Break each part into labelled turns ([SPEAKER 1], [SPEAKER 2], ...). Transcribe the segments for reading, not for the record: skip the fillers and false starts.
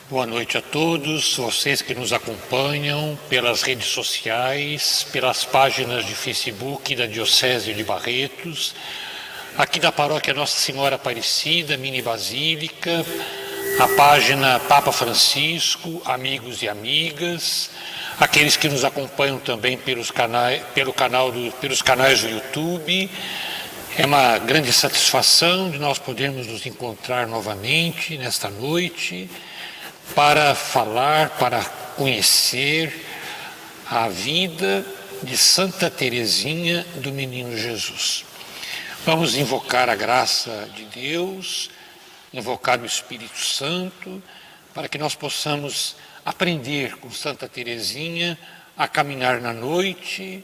[SPEAKER 1] Boa noite a todos, vocês que nos acompanham pelas redes sociais, pelas páginas de Facebook da Diocese de Barretos, aqui da Paróquia Nossa Senhora Aparecida, Mini Basílica, a página Papa Francisco, amigos e amigas, aqueles que nos acompanham também pelos canais do YouTube. É uma grande satisfação de nós podermos nos encontrar novamente nesta noite para falar, para conhecer a vida de Santa Teresinha do Menino Jesus. Vamos invocar a graça de Deus, invocar o Espírito Santo, para que nós possamos aprender com Santa Teresinha a caminhar na noite,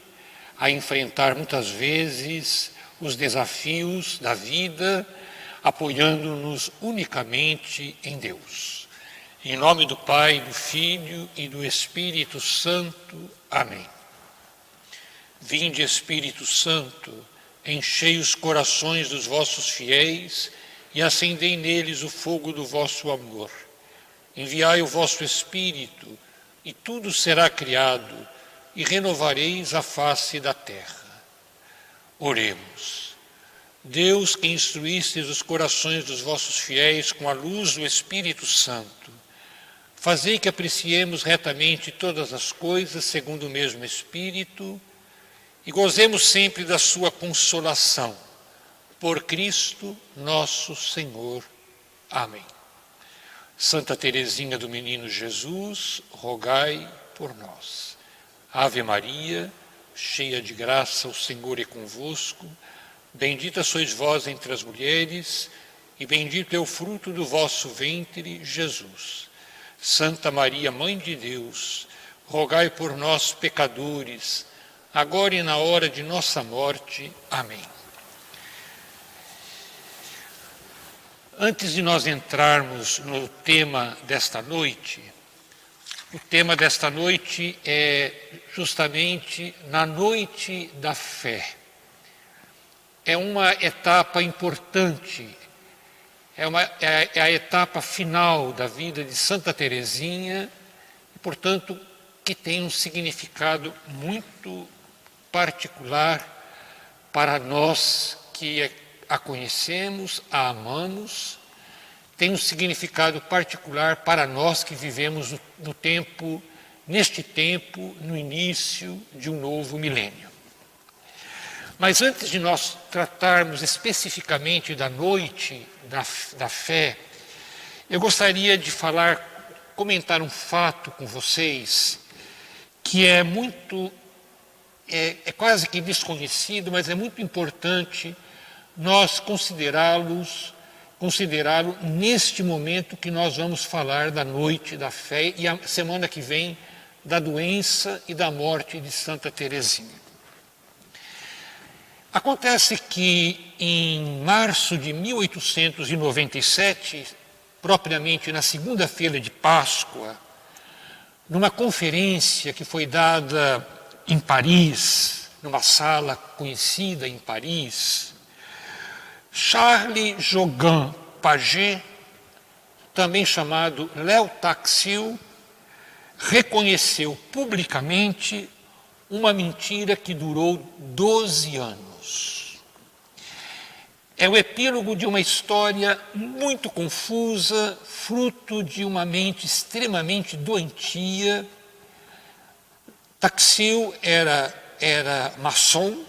[SPEAKER 1] a enfrentar muitas vezes os desafios da vida, apoiando-nos unicamente em Deus. Em nome do Pai, do Filho e do Espírito Santo. Amém. Vinde, Espírito Santo, enchei os corações dos vossos fiéis e acendei neles o fogo do vosso amor. Enviai o vosso Espírito, e tudo será criado, e renovareis a face da terra. Oremos. Deus, que instruístes os corações dos vossos fiéis com a luz do Espírito Santo, fazei que apreciemos retamente todas as coisas segundo o mesmo Espírito e gozemos sempre da sua consolação. Por Cristo nosso Senhor. Amém. Santa Teresinha do Menino Jesus, rogai por nós. Ave Maria, cheia de graça, o Senhor é convosco. Bendita sois vós entre as mulheres, e bendito é o fruto do vosso ventre, Jesus. Santa Maria, Mãe de Deus, rogai por nós, pecadores, agora e na hora de nossa morte. Amém. Antes de nós entrarmos no tema desta noite, o tema desta noite é justamente na noite da fé. É uma etapa importante, é a etapa final da vida de Santa Teresinha, e, portanto, que tem um significado muito particular para nós que a conhecemos, a amamos, tem um significado particular para nós que vivemos neste tempo, no início de um novo milênio. Mas antes de nós tratarmos especificamente da noite da fé, eu gostaria de comentar um fato com vocês que é quase que desconhecido, mas é muito importante nós considerá-lo neste momento que nós vamos falar da noite da fé e a semana que vem da doença e da morte de Santa Teresinha. Acontece que em março de 1897, propriamente na segunda-feira de Páscoa, numa conferência que foi dada em Paris, numa sala conhecida em Paris, Charles Jogan Paget, também chamado Léo Taxil, reconheceu publicamente uma mentira que durou 12 anos. É o epílogo de uma história muito confusa, fruto de uma mente extremamente doentia. Taxil era maçom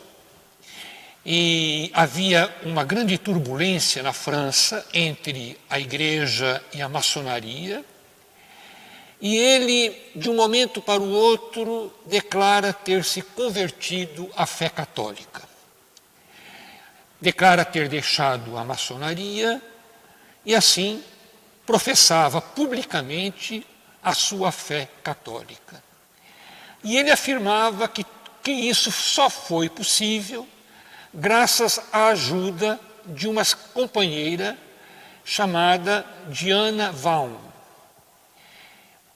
[SPEAKER 1] e havia uma grande turbulência na França entre a igreja e a maçonaria. E ele, de um momento para o outro, declara ter se convertido à fé católica. Declara ter deixado a maçonaria e, assim, professava publicamente a sua fé católica. E ele afirmava que isso só foi possível graças à ajuda de uma companheira chamada Diana Vaughan,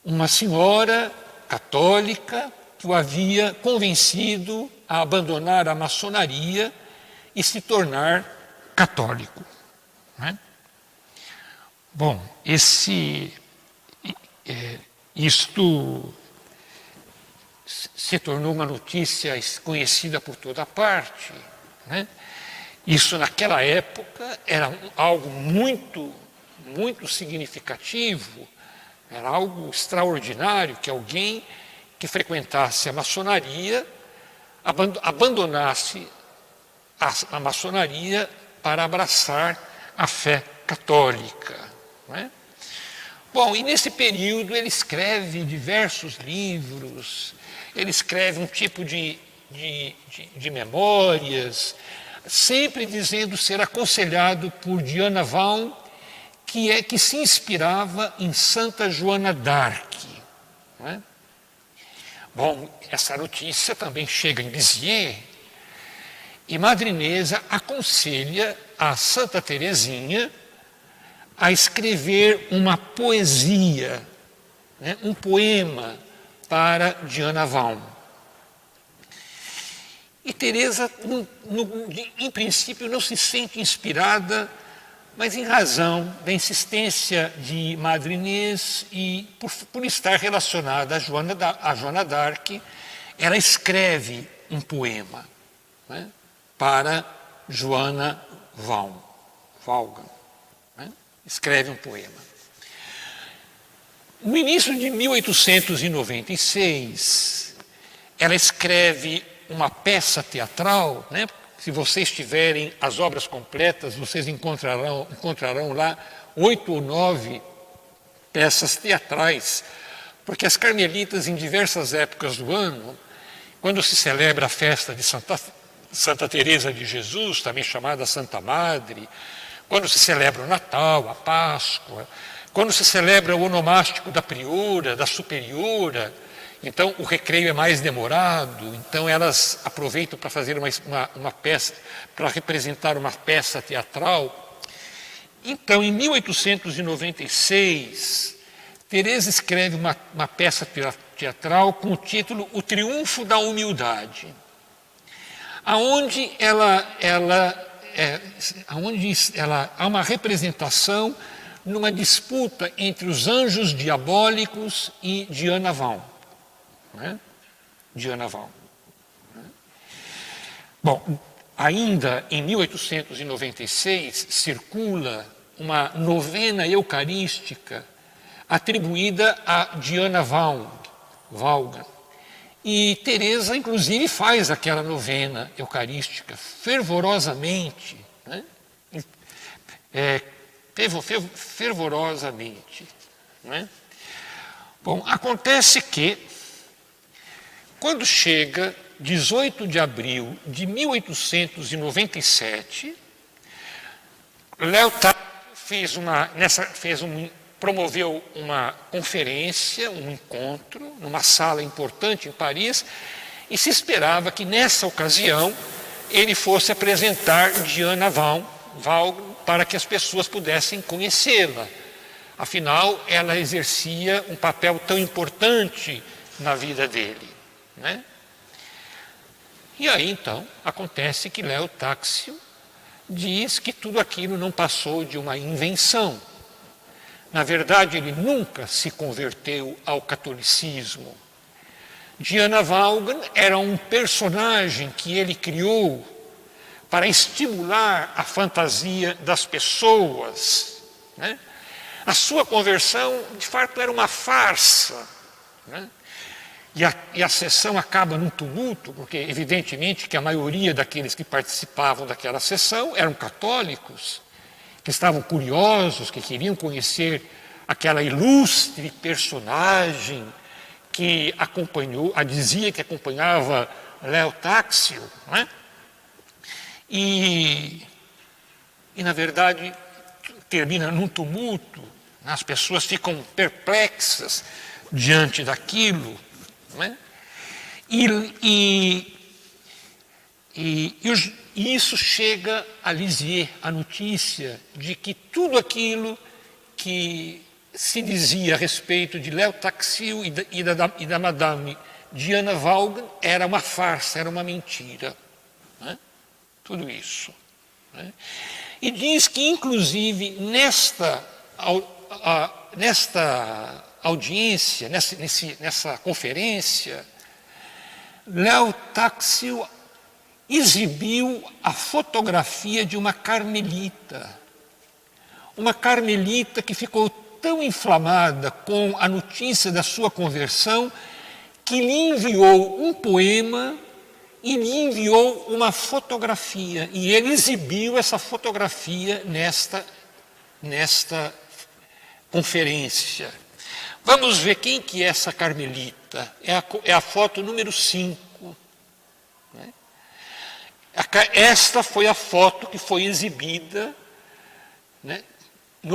[SPEAKER 1] uma senhora católica que o havia convencido a abandonar a maçonaria e se tornar católico. Bom, isto se tornou uma notícia conhecida por toda parte, né? Isso naquela época era algo muito, muito significativo, era algo extraordinário que alguém que frequentasse a maçonaria abandonasse a maçonaria para abraçar a fé católica, né? Bom, e nesse período ele escreve diversos livros, ele escreve um tipo de memórias, sempre dizendo ser aconselhado por Diana Vaughan, que se inspirava em Santa Joana d'Arc, né? Bom, essa notícia também chega em Lisieux, e Madre Inês aconselha a Santa Teresinha a escrever uma poesia, né, um poema para Diana Vaughan. E Teresa, em princípio, não se sente inspirada, mas em razão da insistência de Madre Inês e por estar relacionada a Joana d'Arc, ela escreve um poema, né, para Joana Vaughan, né? Escreve um poema. No início de 1896, ela escreve uma peça teatral, né? Se vocês tiverem as obras completas, vocês encontrarão lá 8 ou 9 peças teatrais, porque as carmelitas, em diversas épocas do ano, quando se celebra a festa de Santa Teresa de Jesus, também chamada Santa Madre, quando se celebra o Natal, a Páscoa, quando se celebra o onomástico da priora, da superiora, então o recreio é mais demorado, então elas aproveitam para fazer uma peça, para representar uma peça teatral. Então, em 1896, Teresa escreve uma peça teatral com o título O Triunfo da Humildade, aonde há uma representação numa disputa entre os anjos diabólicos e Diana Vaughan, né? Diana Vaughan, né? Bom, ainda em 1896 circula uma novena eucarística atribuída a Diana Vaughan. E Teresa, inclusive, faz aquela novena eucarística fervorosamente, né? Fervorosamente, né? Bom, acontece que, quando chega 18 de abril de 1897, Léo promoveu uma conferência, um encontro, numa sala importante em Paris, e se esperava que, nessa ocasião, ele fosse apresentar Diana Vaughan para que as pessoas pudessem conhecê-la. Afinal, ela exercia um papel tão importante na vida dele, né? E aí, então, acontece que Léo Táxio diz que tudo aquilo não passou de uma invenção. Na verdade, ele nunca se converteu ao catolicismo. Diana Vaughan era um personagem que ele criou para estimular a fantasia das pessoas, né? A sua conversão, de fato, era uma farsa, né? E a sessão acaba num tumulto, porque, evidentemente, que a maioria daqueles que participavam daquela sessão eram católicos, que estavam curiosos, que queriam conhecer aquela ilustre personagem que dizia que acompanhava Léo Táxio, né? E, na verdade, termina num tumulto, as pessoas ficam perplexas diante daquilo, né? E isso chega a Lisieux, a notícia de que tudo aquilo que se dizia a respeito de Léo Táxio e da Madame Diana Vaughan era uma farsa, era uma mentira, né? Tudo isso, né? E diz que, inclusive, nesta audiência, nessa conferência, Léo Táxil exibiu a fotografia de uma carmelita que ficou tão inflamada com a notícia da sua conversão que lhe enviou um poema e lhe enviou uma fotografia. E ele exibiu essa fotografia nesta conferência. Vamos ver quem que é essa carmelita. É a foto número 5. Né? Esta foi a foto que foi exibida, né,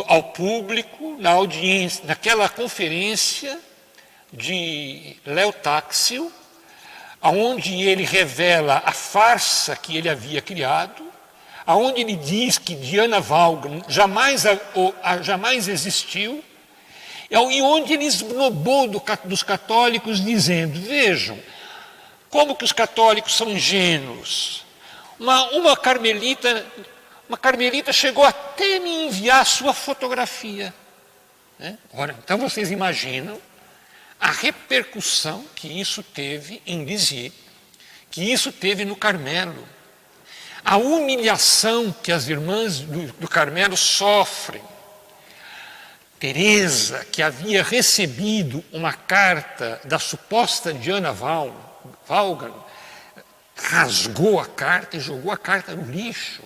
[SPEAKER 1] ao público, na audiência, naquela conferência de Léo Táxil, onde ele revela a farsa que ele havia criado, onde ele diz que Diana Vaughan jamais existiu, e onde ele esnobou dos católicos, dizendo: vejam, como que os católicos são ingênuos. Uma carmelita chegou até me enviar a sua fotografia. Né? Ora, então vocês imaginam a repercussão que isso teve em Lisieux, que isso teve no Carmelo, a humilhação que as irmãs do Carmelo sofrem. Teresa, que havia recebido uma carta da suposta Diana Vaughan, rasgou a carta e jogou a carta no lixo.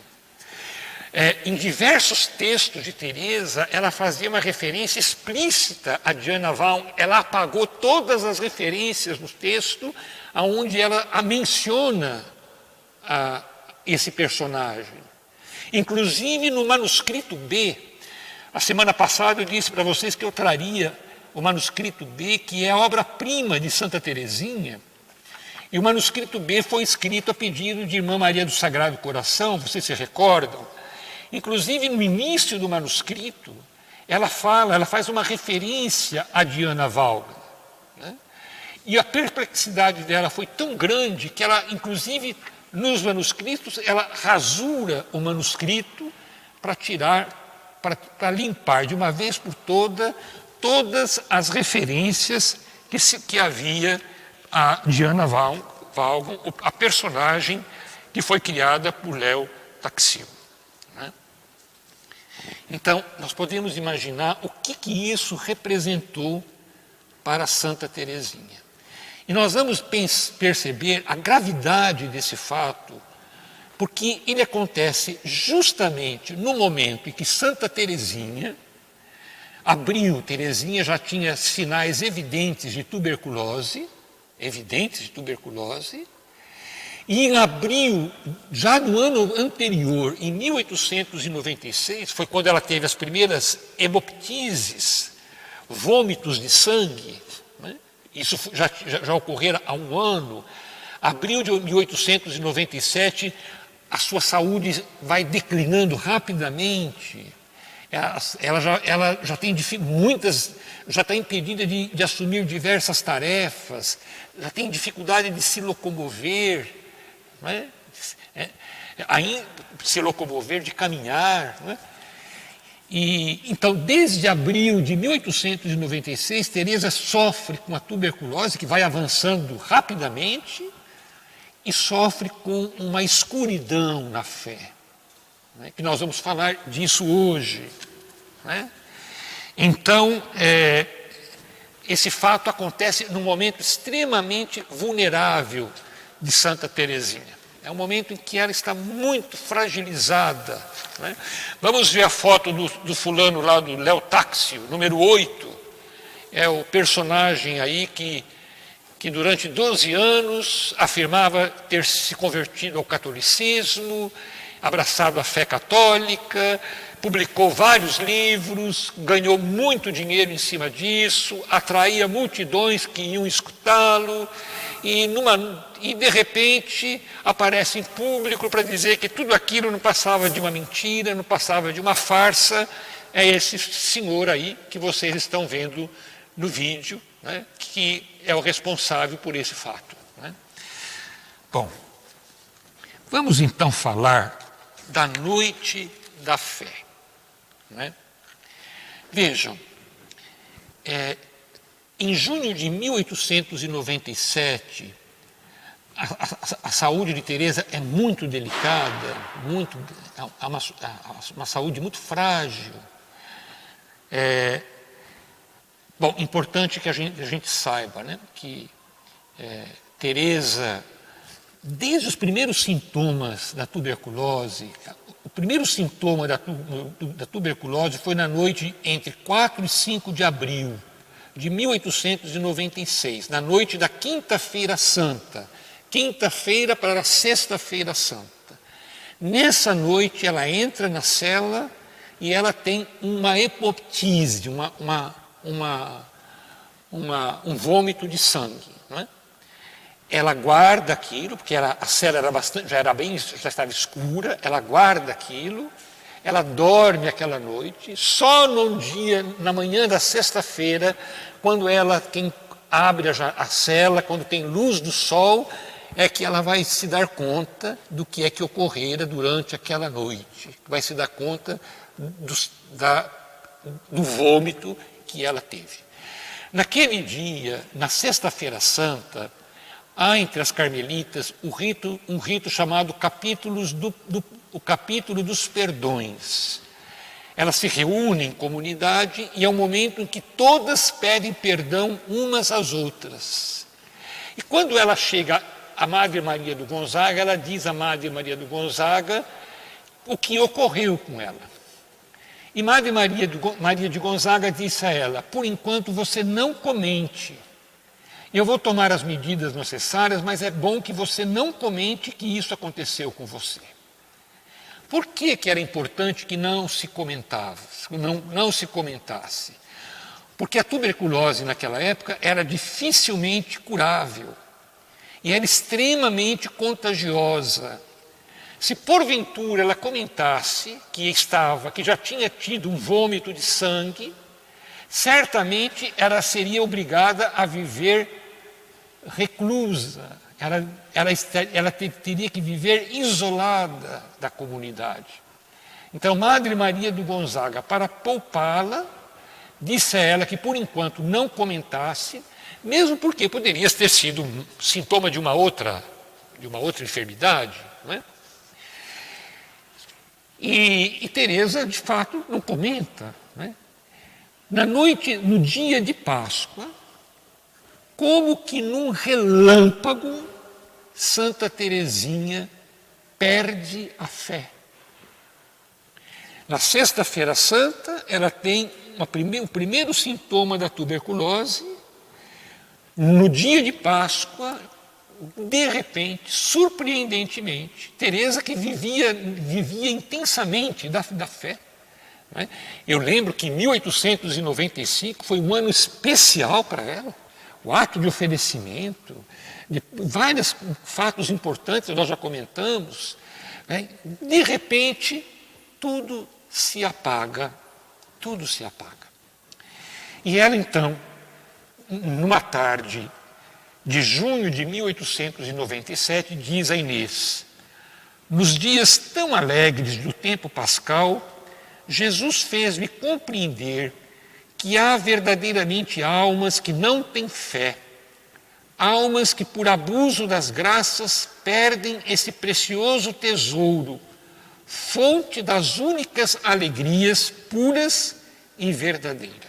[SPEAKER 1] Em diversos textos de Teresa, ela fazia uma referência explícita a Diana Vaughan. Ela apagou todas as referências no texto onde ela a menciona esse personagem. Inclusive no manuscrito B. A semana passada eu disse para vocês que eu traria o manuscrito B, que é a obra-prima de Santa Teresinha. E o manuscrito B foi escrito a pedido de Irmã Maria do Sagrado Coração, vocês se recordam? Inclusive, no início do manuscrito, ela faz uma referência a Diana Vaughan. Né? E a perplexidade dela foi tão grande que ela, inclusive, nos manuscritos, ela rasura o manuscrito para limpar de uma vez por todas as referências que havia a Diana Vaughan, a personagem que foi criada por Léo Táxil. Né? Então, nós podemos imaginar o que isso representou para Santa Teresinha. E nós vamos perceber a gravidade desse fato, porque ele acontece justamente no momento em que Santa Teresinha Teresinha já tinha sinais evidentes de tuberculose, e em abril, já no ano anterior, em 1896, foi quando ela teve as primeiras hemoptises, vômitos de sangue, né? Isso já ocorrera há um ano. Abril de 1897, a sua saúde vai declinando rapidamente. Ela já tem já está impedida de assumir diversas tarefas, já tem dificuldade de se locomover, não é? Se locomover, de caminhar. Não é? E, então, desde abril de 1896, Teresa sofre com a tuberculose, que vai avançando rapidamente, e sofre com uma escuridão na fé. Né, que nós vamos falar disso hoje. Né? Então, esse fato acontece num momento extremamente vulnerável de Santa Teresinha. É um momento em que ela está muito fragilizada. Né? Vamos ver a foto do fulano lá, do Léo Táxil, número 8. É o personagem aí que durante 12 anos afirmava ter se convertido ao catolicismo, abraçado a fé católica, publicou vários livros, ganhou muito dinheiro em cima disso, atraía multidões que iam escutá-lo, e de repente aparece em público para dizer que tudo aquilo não passava de uma mentira, não passava de uma farsa. É esse senhor aí que vocês estão vendo no vídeo, né, que é o responsável por esse fato. Né? Bom, vamos então falar da noite da fé. Né? Vejam, Em junho de 1897, a saúde de Teresa é muito delicada, uma saúde muito frágil. Bom, importante que a gente saiba, né, que Teresa, desde os primeiros sintomas da tuberculose, o primeiro sintoma da tuberculose foi na noite entre 4 e 5 de abril de 1896, na noite da Quinta-feira Santa, quinta-feira para Sexta-feira Santa. Nessa noite ela entra na cela e ela tem uma hepoptise, um vômito de sangue. Não é? Ela guarda aquilo, porque a cela já estava escura, ela guarda aquilo, ela dorme aquela noite, só na manhã da sexta-feira, quando quem abre a cela, quando tem luz do sol, é que ela vai se dar conta do que é que ocorrera durante aquela noite, vai se dar conta do vômito que ela teve. Naquele dia, na Sexta-feira Santa, há entre as carmelitas um rito chamado o capítulo dos perdões. Elas se reúnem em comunidade e é um momento em que todas pedem perdão umas às outras. E quando ela chega à Madre Maria do Gonzaga, ela diz à Madre Maria do Gonzaga o que ocorreu com ela. E Madre Maria de Gonzaga disse a ela: por enquanto você não comente. Eu vou tomar as medidas necessárias, mas é bom que você não comente que isso aconteceu com você. Por que era importante que não se comentasse? Porque a tuberculose naquela época era dificilmente curável e era extremamente contagiosa. Se porventura ela comentasse que já tinha tido um vômito de sangue, certamente ela seria obrigada a viver reclusa, ela teria que viver isolada da comunidade. Então, Madre Maria do Gonzaga, para poupá-la, disse a ela que por enquanto não comentasse, mesmo porque poderia ter sido um sintoma de uma outra enfermidade, não é? E Teresa, de fato, não comenta, não é? No dia de Páscoa, como que num relâmpago, Santa Teresinha perde a fé. Na Sexta-feira Santa, ela tem o primeiro sintoma da tuberculose. No dia de Páscoa, de repente, surpreendentemente, Teresa, que vivia intensamente da fé. Né? Eu lembro que 1895 foi um ano especial para ela. O ato de oferecimento, de vários fatos importantes, nós já comentamos, né? De repente, tudo se apaga. E ela, então, numa tarde de junho de 1897, diz a Inês: nos dias tão alegres do tempo pascal, Jesus fez-me compreender que há verdadeiramente almas que não têm fé, almas que por abuso das graças perdem esse precioso tesouro, fonte das únicas alegrias puras e verdadeiras.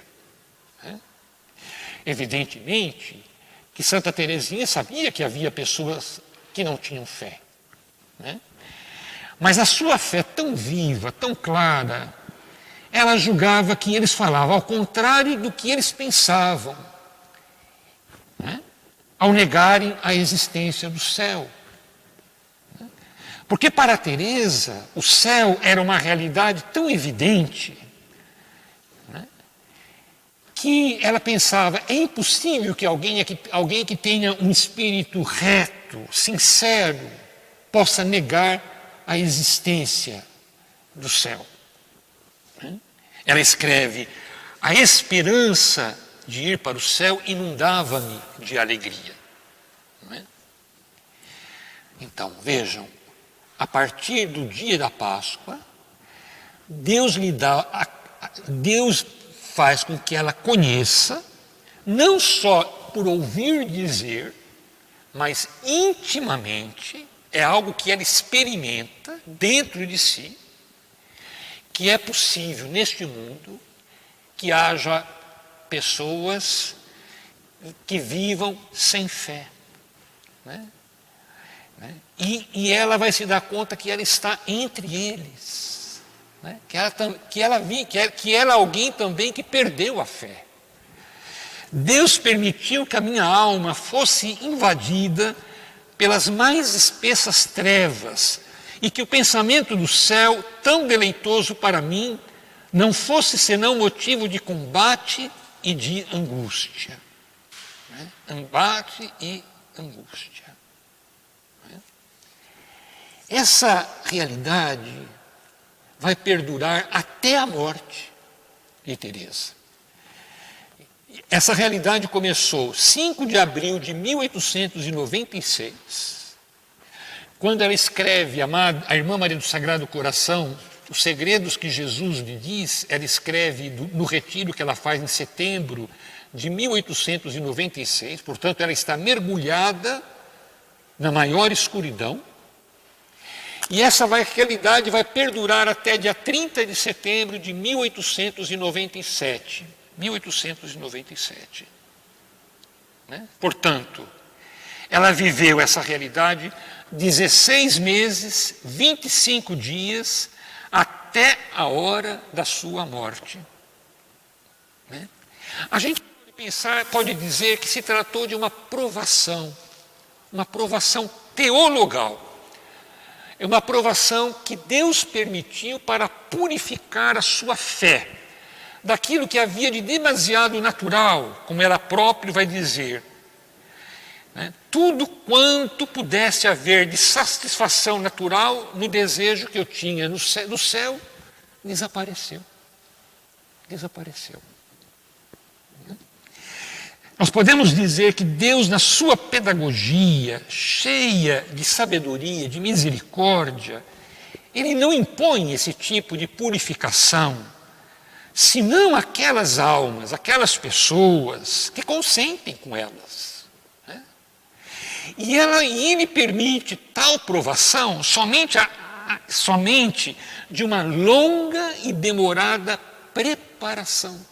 [SPEAKER 1] Evidentemente que Santa Teresinha sabia que havia pessoas que não tinham fé, né? Mas a sua fé tão viva, tão clara, ela julgava que eles falavam ao contrário do que eles pensavam, né? Ao negarem a existência do céu. Porque para Teresa, o céu era uma realidade tão evidente, né, que ela pensava: é impossível que alguém que tenha um espírito reto, sincero, possa negar a existência do céu. Ela escreve: a esperança de ir para o céu inundava-me de alegria. Não é? Então, vejam, a partir do dia da Páscoa, Deus faz com que ela conheça, não só por ouvir dizer, mas intimamente, é algo que ela experimenta dentro de si, que é possível neste mundo que haja pessoas que vivam sem fé. Né? E ela vai se dar conta que ela está entre eles. Né? Que ela é alguém também que perdeu a fé. Deus permitiu que a minha alma fosse invadida pelas mais espessas trevas e que o pensamento do céu, tão deleitoso para mim, não fosse senão motivo de combate e de angústia. Né? Combate e angústia. Né? Essa realidade vai perdurar até a morte de Teresa. Essa realidade começou 5 de abril de 1896, quando ela escreve a irmã Maria do Sagrado Coração, os segredos que Jesus lhe diz, ela escreve no retiro que ela faz em setembro de 1896, portanto ela está mergulhada na maior escuridão, e essa realidade vai perdurar até dia 30 de setembro de 1897. 1897. Né? Portanto, ela viveu essa realidade 16 meses, 25 dias, até a hora da sua morte. Né? A gente pode dizer que se tratou de uma provação teologal. É uma provação que Deus permitiu para purificar a sua fé daquilo que havia de demasiado natural, como ela própria vai dizer. Né? Tudo quanto pudesse haver de satisfação natural no desejo que eu tinha no céu, desapareceu. Desapareceu. Nós podemos dizer que Deus, na sua pedagogia, cheia de sabedoria, de misericórdia, Ele não impõe esse tipo de purificação, senão aquelas almas, aquelas pessoas que consentem com elas. Né? E Ele permite tal provação somente de uma longa e demorada preparação.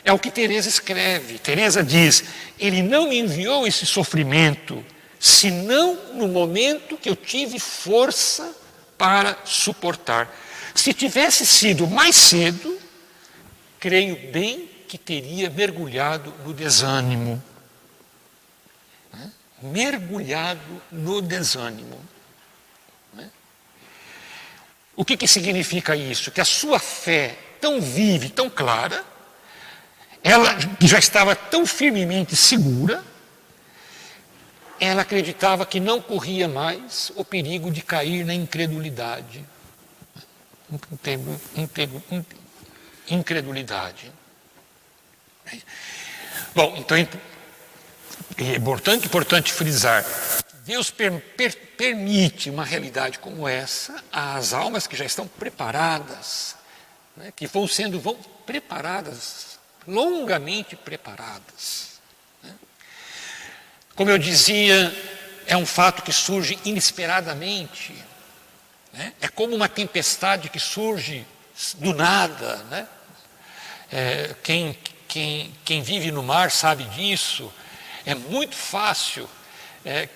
[SPEAKER 1] É o que Teresa escreve. Teresa diz: Ele não me enviou esse sofrimento, senão no momento que eu tive força para suportar. Se tivesse sido mais cedo, creio bem que teria mergulhado no desânimo. Mergulhado no desânimo. O que significa isso? Que a sua fé, tão viva e tão clara, ela que já estava tão firmemente segura, ela acreditava que não corria mais o perigo de cair na incredulidade. Incredulidade. Bom, então é importante frisar: Deus permite uma realidade como essa às almas que já estão preparadas, né, que vão preparadas, longamente preparadas. Né? Como eu dizia, é um fato que surge inesperadamente. Né? É como uma tempestade que surge do nada. Né? Quem vive no mar sabe disso. É muito fácil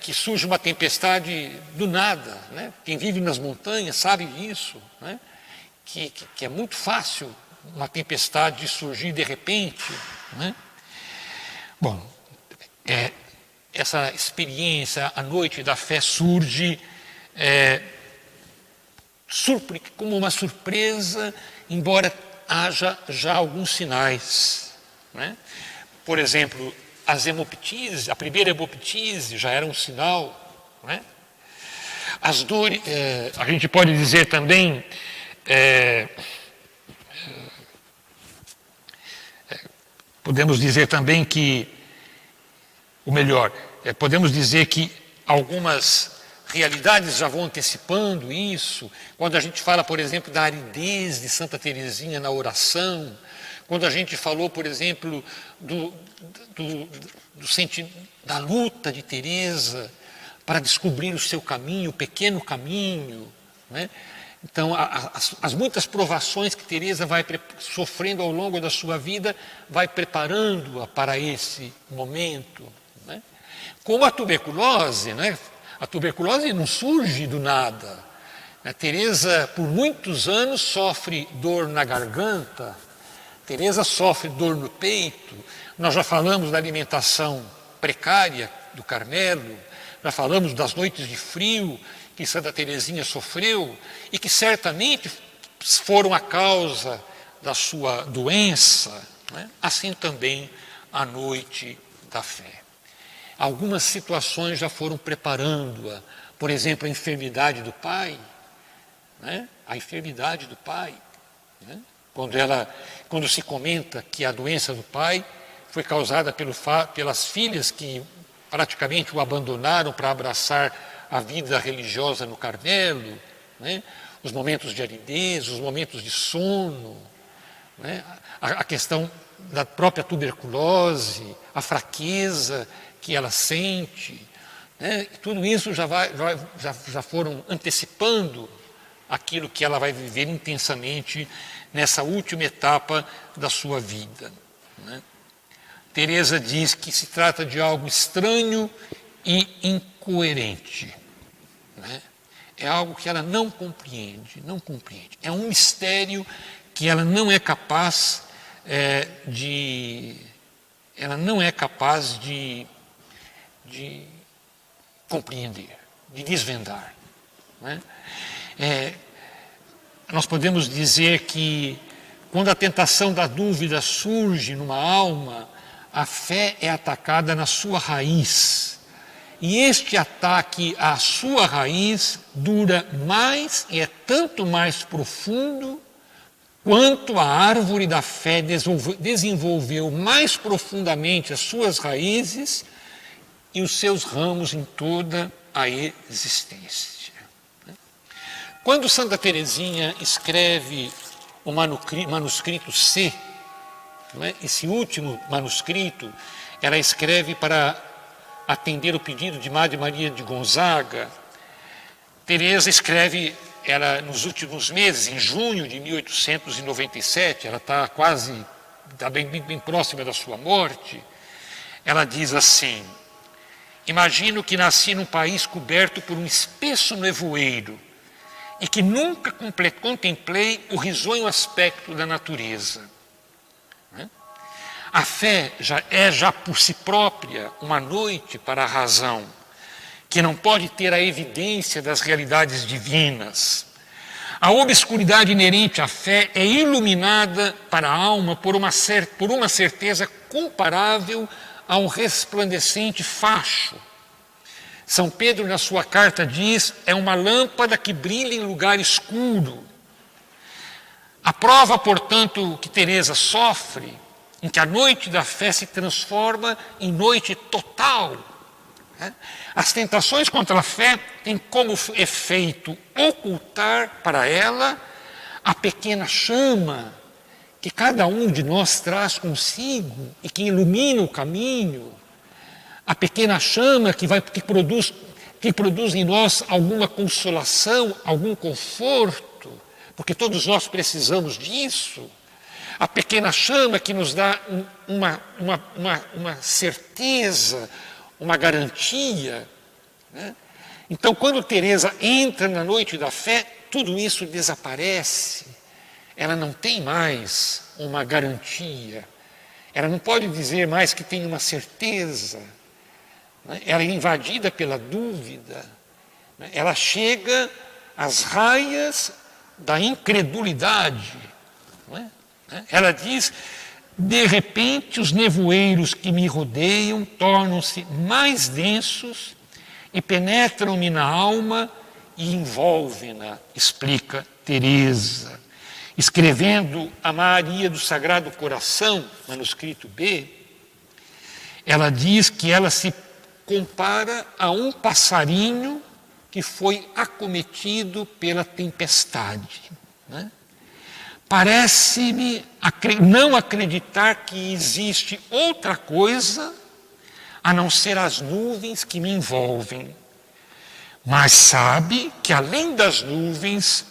[SPEAKER 1] que surja uma tempestade do nada. Né? Quem vive nas montanhas sabe disso. Né? Que é muito fácil uma tempestade surgir de repente. Né? Bom, essa experiência, a noite da fé, surge como uma surpresa, embora haja já alguns sinais. Né? Por exemplo, a primeira hemoptise já era um sinal. Né? As dores, a gente pode dizer também, podemos dizer também que, podemos dizer que algumas realidades já vão antecipando isso. Quando a gente fala, por exemplo, da aridez de Santa Teresinha na oração, Quando a gente falou, por exemplo, da luta de Teresa para descobrir o seu caminho, o pequeno caminho, né? Então, as muitas provações que Teresa vai sofrendo ao longo da sua vida, vai preparando-a para esse momento, né? Como a tuberculose, né? A tuberculose não surge do nada. A Teresa, por muitos anos, sofre dor na garganta, Teresa sofre dor no peito. Nós já falamos da alimentação precária do Carmelo, já falamos das noites de frio que Santa Teresinha sofreu e que certamente foram a causa da sua doença, né? Assim também a noite da fé. Algumas situações já foram preparando-a, por exemplo, a enfermidade do pai, né? A enfermidade do pai, né? Quando se comenta que a doença do pai foi causada pelas filhas que praticamente o abandonaram para abraçar a vida religiosa no Carmelo, né? Os momentos de aridez, os momentos de sono, né? A questão da própria tuberculose, a fraqueza que ela sente, né? Tudo isso já foram antecipando aquilo que ela vai viver intensamente nessa última etapa da sua vida, né? Teresa diz que se trata de algo estranho e incoerente, né? É algo que ela não compreende. É um mistério que ela não é capaz de compreender, de desvendar, né? Nós podemos dizer que quando a tentação da dúvida surge numa alma, a fé é atacada na sua raiz. E este ataque à sua raiz dura mais e é tanto mais profundo quanto a árvore da fé desenvolveu mais profundamente as suas raízes e os seus ramos em toda a existência. Quando Santa Teresinha escreve o manuscrito C, né, esse último manuscrito, ela escreve para atender o pedido de Madre Maria de Gonzaga. Teresa escreve, ela nos últimos meses, em junho de 1897, ela está bem próxima da sua morte. Ela diz assim: imagino que nasci num país coberto por um espesso nevoeiro e que nunca contemplei o risonho aspecto da natureza. A fé já por si própria uma noite para a razão, que não pode ter a evidência das realidades divinas. A obscuridade inerente à fé é iluminada para a alma por uma certeza comparável a um resplandecente facho. São Pedro, na sua carta, diz: é uma lâmpada que brilha em lugar escuro. A prova, portanto, que Teresa sofre, em que a noite da fé se transforma em noite total. As tentações contra a fé têm como efeito ocultar para ela a pequena chama que cada um de nós traz consigo e que ilumina o caminho, a pequena chama que produz em nós alguma consolação, algum conforto, porque todos nós precisamos disso. A pequena chama que nos dá uma certeza, uma garantia, né? Então, quando Teresa entra na noite da fé, tudo isso desaparece. Ela não tem mais uma garantia. Ela não pode dizer mais que tem uma certeza, né? Ela é invadida pela dúvida, né? Ela chega às raias da incredulidade, não é? Ela diz: de repente os nevoeiros que me rodeiam tornam-se mais densos e penetram-me na alma e envolvem-na, explica Teresa. Escrevendo a Maria do Sagrado Coração, manuscrito B, ela diz que ela se compara a um passarinho que foi acometido pela tempestade, né? Parece-me não acreditar que existe outra coisa a não ser as nuvens que me envolvem. Mas sabe que além das nuvens,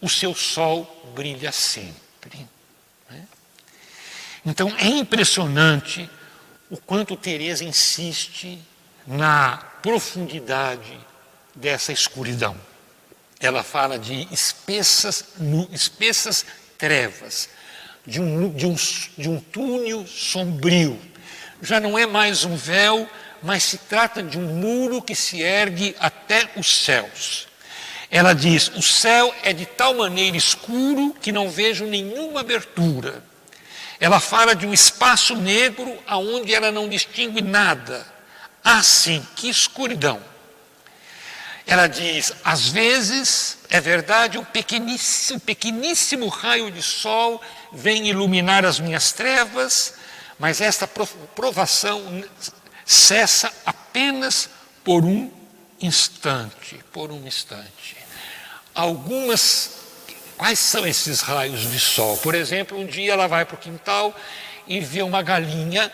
[SPEAKER 1] o seu sol brilha sempre. Então é impressionante o quanto Teresa insiste na profundidade dessa escuridão. Ela fala de espessas trevas, de um túnel sombrio. Já não é mais um véu, mas se trata de um muro que se ergue até os céus. Ela diz: o céu é de tal maneira escuro que não vejo nenhuma abertura. Ela fala de um espaço negro aonde ela não distingue nada. Ah, sim, que escuridão! Ela diz: às vezes, é verdade, um pequeníssimo raio de sol vem iluminar as minhas trevas, mas esta provação cessa apenas por um instante, Quais são esses raios de sol? Por exemplo, um dia ela vai para o quintal e vê uma galinha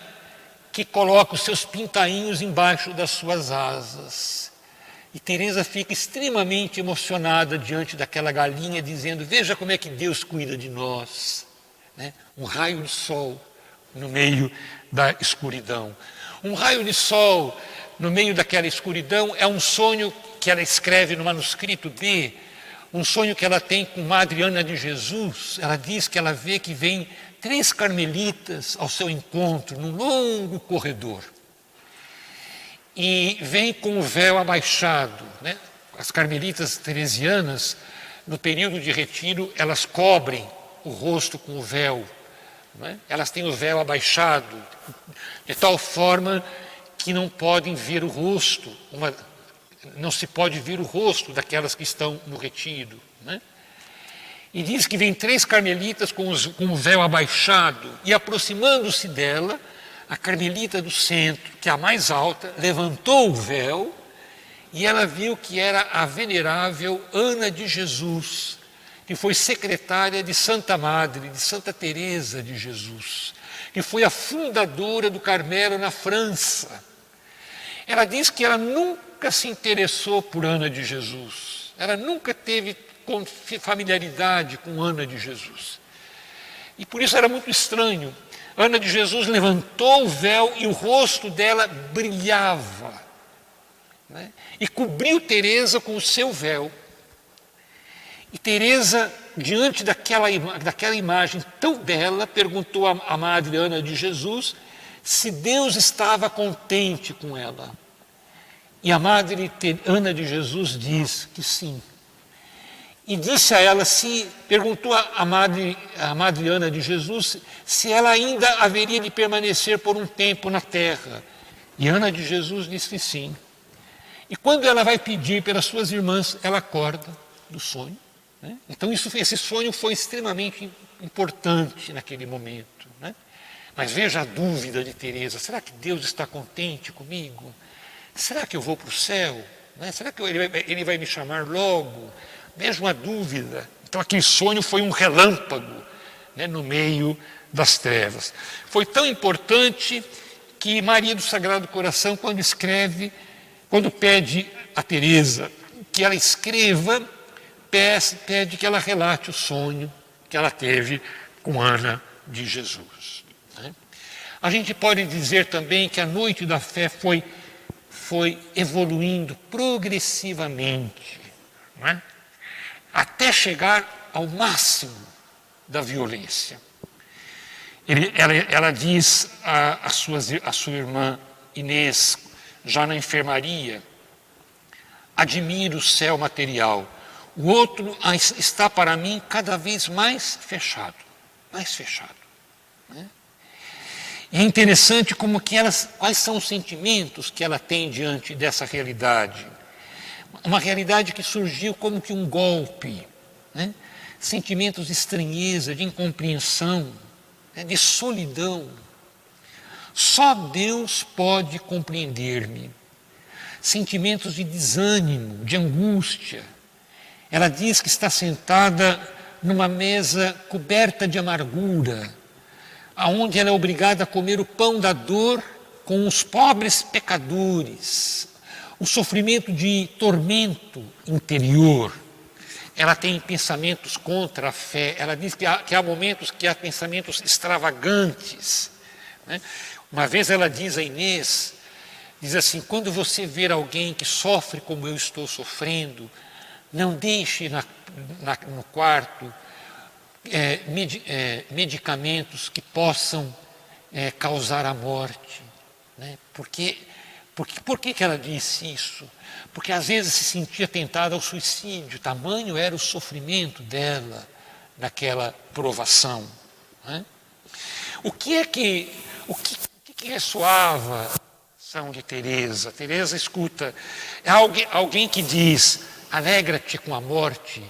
[SPEAKER 1] que coloca os seus pintainhos embaixo das suas asas. E Teresa fica extremamente emocionada diante daquela galinha, dizendo: veja como é que Deus cuida de nós. Um raio de sol no meio da escuridão. Um raio de sol no meio daquela escuridão é um sonho que ela escreve no manuscrito B, um sonho que ela tem com Madre Ana de Jesus. Ela diz que ela vê que vem 3 carmelitas ao seu encontro, num longo corredor. E vem com o véu abaixado. As carmelitas teresianas, no período de retiro, elas cobrem o rosto com o véu. Elas têm o véu abaixado, de tal forma que não podem ver o rosto, não se pode ver o rosto daquelas que estão no retiro. E diz que vem 3 carmelitas com o véu abaixado, e aproximando-se dela, a carmelita do centro, que é a mais alta, levantou o véu e ela viu que era a venerável Ana de Jesus, que foi secretária de Santa Madre, de Santa Teresa de Jesus, que foi a fundadora do Carmelo na França. Ela diz que ela nunca se interessou por Ana de Jesus, ela nunca teve familiaridade com Ana de Jesus. E por isso era muito estranho. Ana de Jesus levantou o véu e o rosto dela brilhava, e cobriu Teresa com o seu véu. E Teresa, diante daquela imagem tão bela, perguntou à Madre Ana de Jesus se Deus estava contente com ela. E a Madre Ana de Jesus diz que sim. E disse a ela, perguntou à Madre Ana de Jesus se ela ainda haveria de permanecer por um tempo na terra. E Ana de Jesus disse que sim. E quando ela vai pedir pelas suas irmãs, ela acorda do sonho. Então esse sonho foi extremamente importante naquele momento. Mas veja a dúvida de Teresa: será que Deus está contente comigo? Será que eu vou para o céu? Será que ele vai me chamar logo? Veja uma dúvida. Então aquele sonho foi um relâmpago no meio das trevas. Foi tão importante que Maria do Sagrado Coração, quando pede a Teresa que ela escreva, pede que ela relate o sonho que ela teve com Ana de Jesus. A gente pode dizer também que a noite da fé foi evoluindo progressivamente, até chegar ao máximo da violência. Ela diz à sua irmã Inês, já na enfermaria: admiro o céu material, o outro está para mim cada vez mais fechado. E é interessante quais são os sentimentos que ela tem diante dessa realidade. Uma realidade que surgiu como que um golpe, sentimentos de estranheza, de incompreensão, de solidão. Só Deus pode compreender-me. Sentimentos de desânimo, de angústia. Ela diz que está sentada numa mesa coberta de amargura, aonde ela é obrigada a comer o pão da dor com os pobres pecadores, o sofrimento de tormento interior. Ela tem pensamentos contra a fé, ela diz que há momentos que há pensamentos extravagantes, né? Uma vez ela diz a Inês, diz assim: quando você ver alguém que sofre como eu estou sofrendo, não deixe no quarto medicamentos que possam causar a morte, né? Por que ela disse isso? Porque às vezes se sentia tentada ao suicídio, tamanho era o sofrimento dela naquela provação, né? O que ressoava a ação de Teresa? Teresa escuta, é alguém que diz: alegra-te com a morte,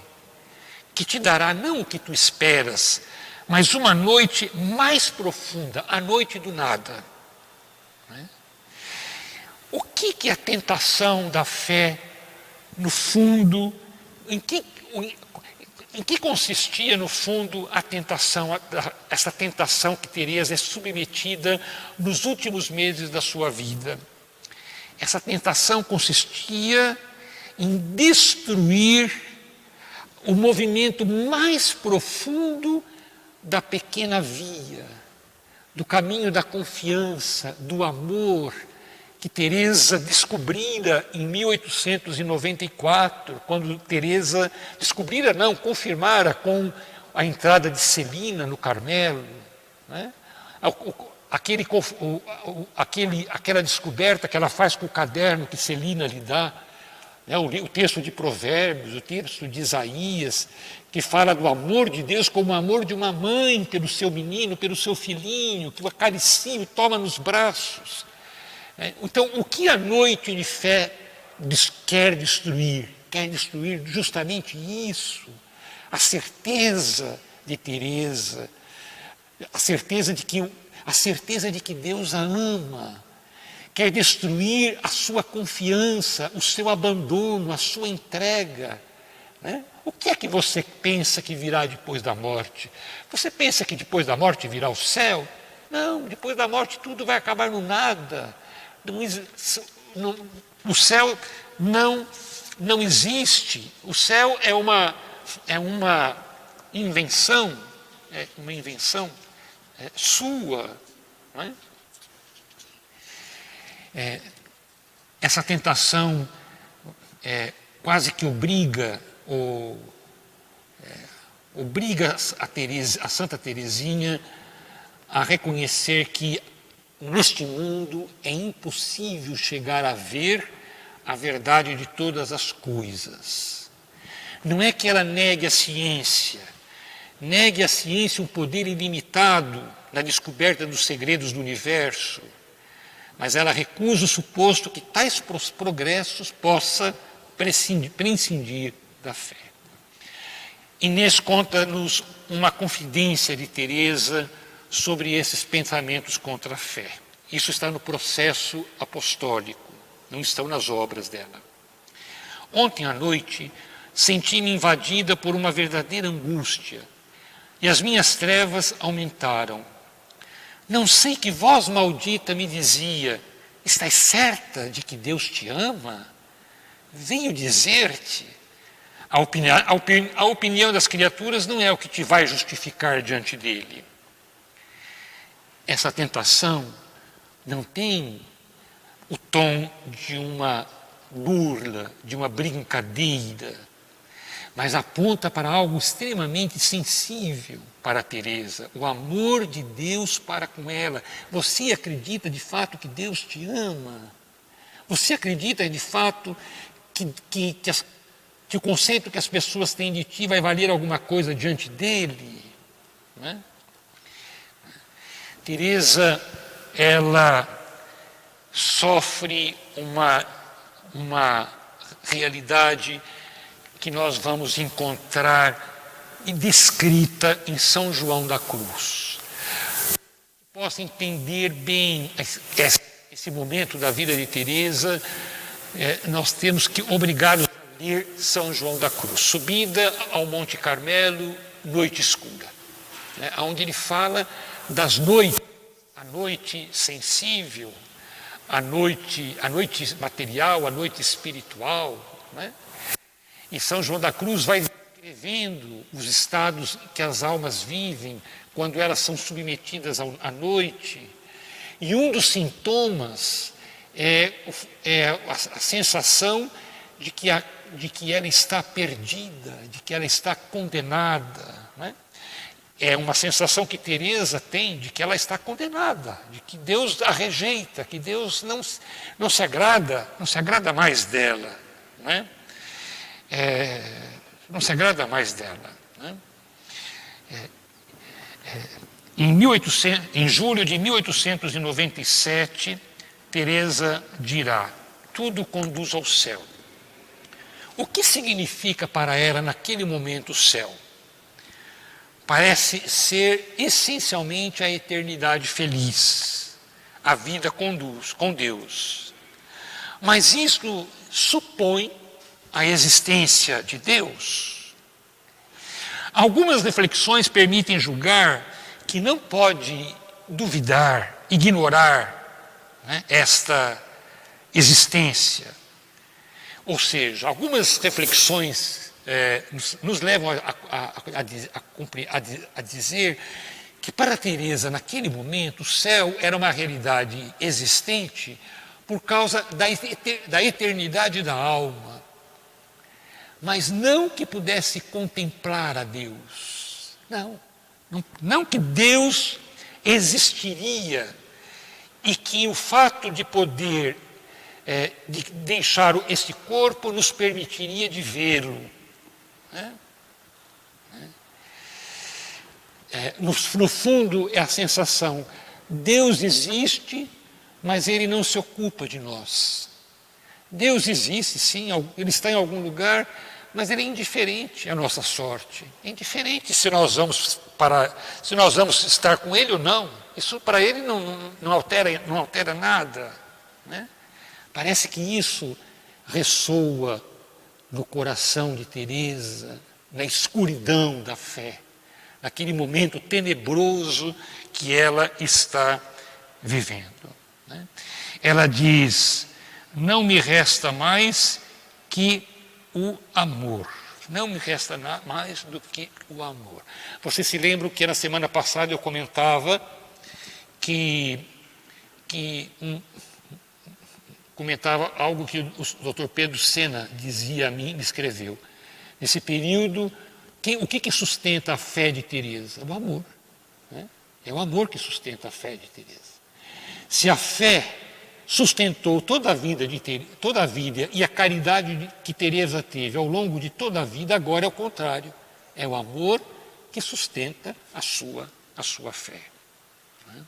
[SPEAKER 1] que te dará não o que tu esperas, mas uma noite mais profunda, a noite do nada. O que é a tentação da fé, no fundo, em que consistia, no fundo, a tentação, essa tentação que Teresa é submetida nos últimos meses da sua vida? Essa tentação consistia em destruir o movimento mais profundo da pequena via, do caminho da confiança, do amor, que Teresa descobrira em 1894, quando Teresa confirmara com a entrada de Celina no Carmelo, né? Aquela descoberta que ela faz com o caderno que Celina lhe dá, né? O texto de Provérbios, o texto de Isaías, que fala do amor de Deus como o amor de uma mãe pelo seu menino, pelo seu filhinho, que o acaricia e toma nos braços. Então, o que a noite de fé quer destruir? Quer destruir justamente isso, a certeza de Teresa, a certeza de que Deus a ama. Quer destruir a sua confiança, o seu abandono, a sua entrega, né? O que é que você pensa que virá depois da morte? Você pensa que depois da morte virá o céu? Não, depois da morte tudo vai acabar no nada. O céu não existe. O céu é uma invenção, sua, não é? Essa tentação quase que obriga a Santa Teresinha a reconhecer que neste mundo é impossível chegar a ver a verdade de todas as coisas. Não é que ela negue a ciência um poder ilimitado na descoberta dos segredos do universo, mas ela recusa o suposto que tais progressos possa prescindir da fé. Inês conta-nos uma confidência de Teresa sobre esses pensamentos contra a fé. Isso está no processo apostólico, não estão nas obras dela. Ontem à noite, senti-me invadida por uma verdadeira angústia, e as minhas trevas aumentaram. Não sei que voz maldita me dizia: estás certa de que Deus te ama? Venho dizer-te. A opinião das criaturas não é o que te vai justificar diante dele. Essa tentação não tem o tom de uma burla, de uma brincadeira, mas aponta para algo extremamente sensível para Teresa, o amor de Deus para com ela. Você acredita de fato que Deus te ama? Você acredita de fato que o conceito que as pessoas têm de ti vai valer alguma coisa diante dele? Não é? Teresa, ela sofre uma realidade que nós vamos encontrar e descrita em São João da Cruz. Possa entender bem esse momento da vida de Teresa, nós temos que obrigar a ler São João da Cruz. Subida ao Monte Carmelo, Noite Escura, né? Onde ele fala das noites, a noite sensível, a noite material, a noite espiritual, né? E São João da Cruz vai descrevendo os estados que as almas vivem quando elas são submetidas à noite. E um dos sintomas é a sensação de que ela está perdida, de que ela está condenada, né? É uma sensação que Teresa tem de que ela está condenada, de que Deus a rejeita, que Deus não se agrada mais dela, né? Não se agrada mais dela, né? Em julho de 1897, Teresa dirá: tudo conduz ao céu. O que significa para ela naquele momento o céu? Parece ser essencialmente a eternidade feliz, a vida com Deus. Mas isso supõe a existência de Deus. Algumas reflexões permitem julgar que não pode duvidar, ignorar, né, esta existência. Ou seja, algumas reflexões nos levam a dizer que para Teresa, naquele momento, o céu era uma realidade existente por causa da eternidade da alma, mas não que pudesse contemplar a Deus. Não que Deus existiria e que o fato de poder de deixar este corpo nos permitiria de vê-lo. No fundo, é a sensação: Deus existe, mas Ele não se ocupa de nós. Deus existe, sim, Ele está em algum lugar, mas Ele é indiferente à nossa sorte. É indiferente se nós vamos estar com Ele ou não. Isso para Ele não altera nada, né? Parece que isso ressoa no coração de Teresa, na escuridão da fé, naquele momento tenebroso que ela está vivendo, né? Ela diz: não me resta mais que o amor. Não me resta mais do que o amor. Você se lembra que na semana passada eu comentava comentava algo que o Dr. Pedro Sena dizia a mim, me escreveu. Nesse período, o que sustenta a fé de Teresa? O amor, né? É o amor que sustenta a fé de Teresa. Se a fé sustentou toda a vida e a caridade que Teresa teve ao longo de toda a vida, agora é o contrário. É o amor que sustenta a sua fé, né?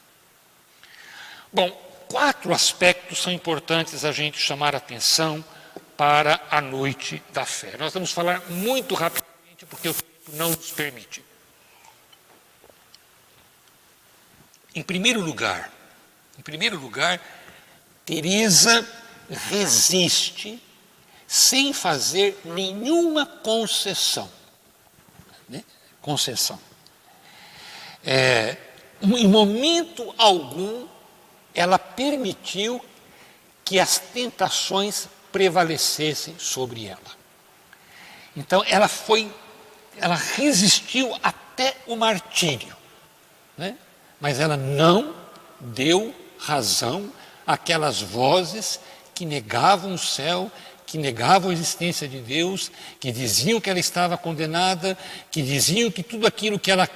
[SPEAKER 1] Bom, 4 aspectos são importantes a gente chamar a atenção para a noite da fé. Nós vamos falar muito rapidamente, porque o tempo não nos permite. Em primeiro lugar, Teresa resiste sem fazer nenhuma concessão. Né? Em momento algum, ela permitiu que as tentações prevalecessem sobre ela. Então, ela resistiu até o martírio, né? Mas ela não deu razão àquelas vozes que negavam o céu, que negavam a existência de Deus, que diziam que ela estava condenada, que diziam que tudo aquilo que ela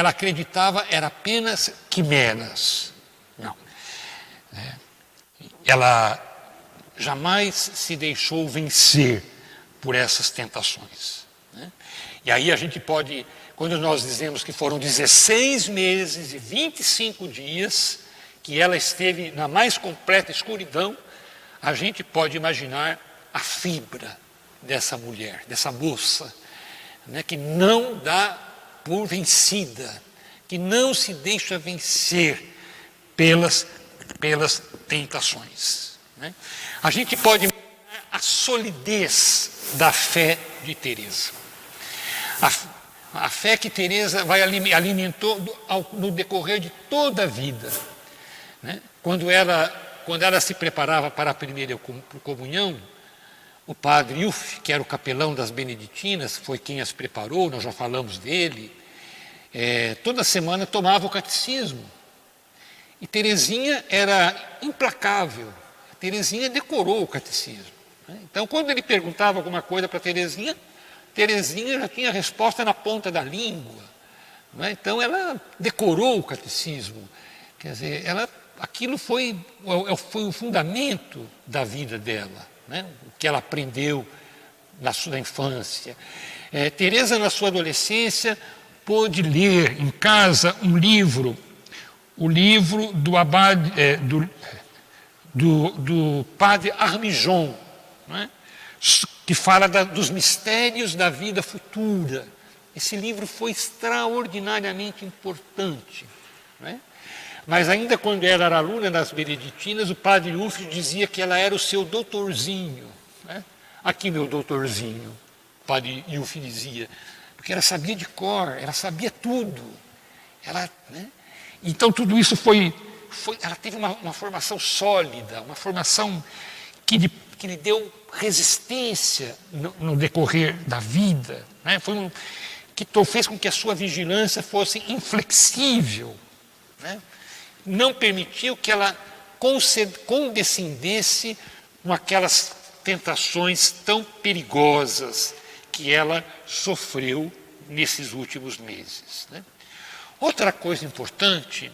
[SPEAKER 1] acreditava era apenas quimeras. Não. Ela jamais se deixou vencer por essas tentações, né? E aí a gente pode, quando nós dizemos que foram 16 meses e 25 dias que ela esteve na mais completa escuridão, a gente pode imaginar a fibra dessa mulher, dessa moça, né, que não dá por vencida, que não se deixa vencer pelas tentações, né? A gente pode imaginar a solidez da fé de Teresa. a fé que Teresa alimentou no decorrer de toda a vida. Né? Quando ela se preparava para a primeira comunhão, o padre Ilf, que era o capelão das beneditinas, foi quem as preparou, nós já falamos dele, toda semana tomava o catecismo. E Teresinha era implacável. A Teresinha decorou o catecismo. Né? Então, quando ele perguntava alguma coisa para Teresinha já tinha a resposta na ponta da língua. Né? Então, ela decorou o catecismo. Quer dizer, aquilo foi o fundamento da vida dela, né? O que ela aprendeu na sua infância. Teresa, na sua adolescência, pôde ler em casa o livro do abade, do padre Armijon, né? Que fala dos mistérios da vida futura. Esse livro foi extraordinariamente importante. Né? Mas ainda quando ela era aluna das beneditinas, o padre Ilf dizia que ela era o seu doutorzinho. Né? Aqui, meu doutorzinho, o padre Ilf dizia. Porque ela sabia de cor, ela sabia tudo. Né? Então, tudo isso ela teve uma formação sólida, uma formação que lhe deu resistência no decorrer da vida. Né? Que fez com que a sua vigilância fosse inflexível. Né? Não permitiu que ela condescendesse com aquelas tentações tão perigosas que ela sofreu nesses últimos meses. Né? Outra coisa importante,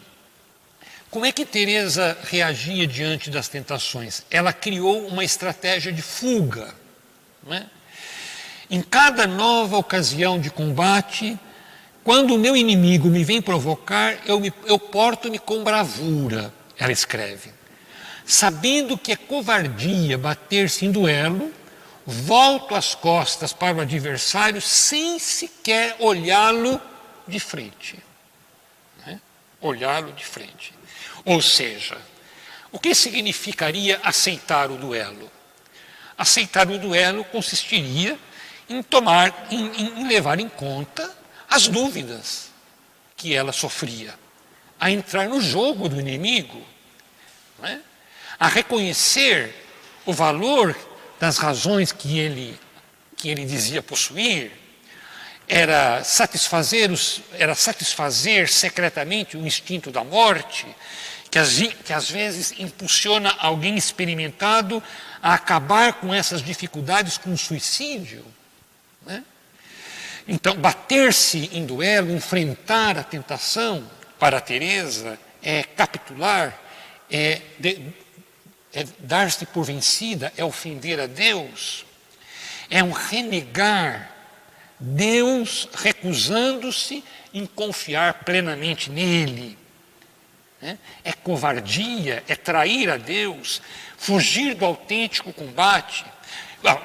[SPEAKER 1] como é que Teresa reagia diante das tentações? Ela criou uma estratégia de fuga. Né? Em cada nova ocasião de combate, quando o meu inimigo me vem provocar, eu porto-me com bravura, ela escreve. Sabendo que é covardia bater-se em duelo, volto as costas para o adversário sem sequer olhá-lo de frente. Né? Olhá-lo de frente. Ou seja, o que significaria aceitar o duelo? Aceitar o duelo consistiria em levar em conta as dúvidas que ela sofria, a entrar no jogo do inimigo, né? A reconhecer o valor das razões que ele dizia possuir, era satisfazer secretamente o instinto da morte, que às vezes impulsiona alguém experimentado a acabar com essas dificuldades com o suicídio. Né? Então, bater-se em duelo, enfrentar a tentação, para Teresa, é capitular, é dar-se por vencida, é ofender a Deus, é um renegar Deus, recusando-se em confiar plenamente nele. É covardia, é trair a Deus, fugir do autêntico combate.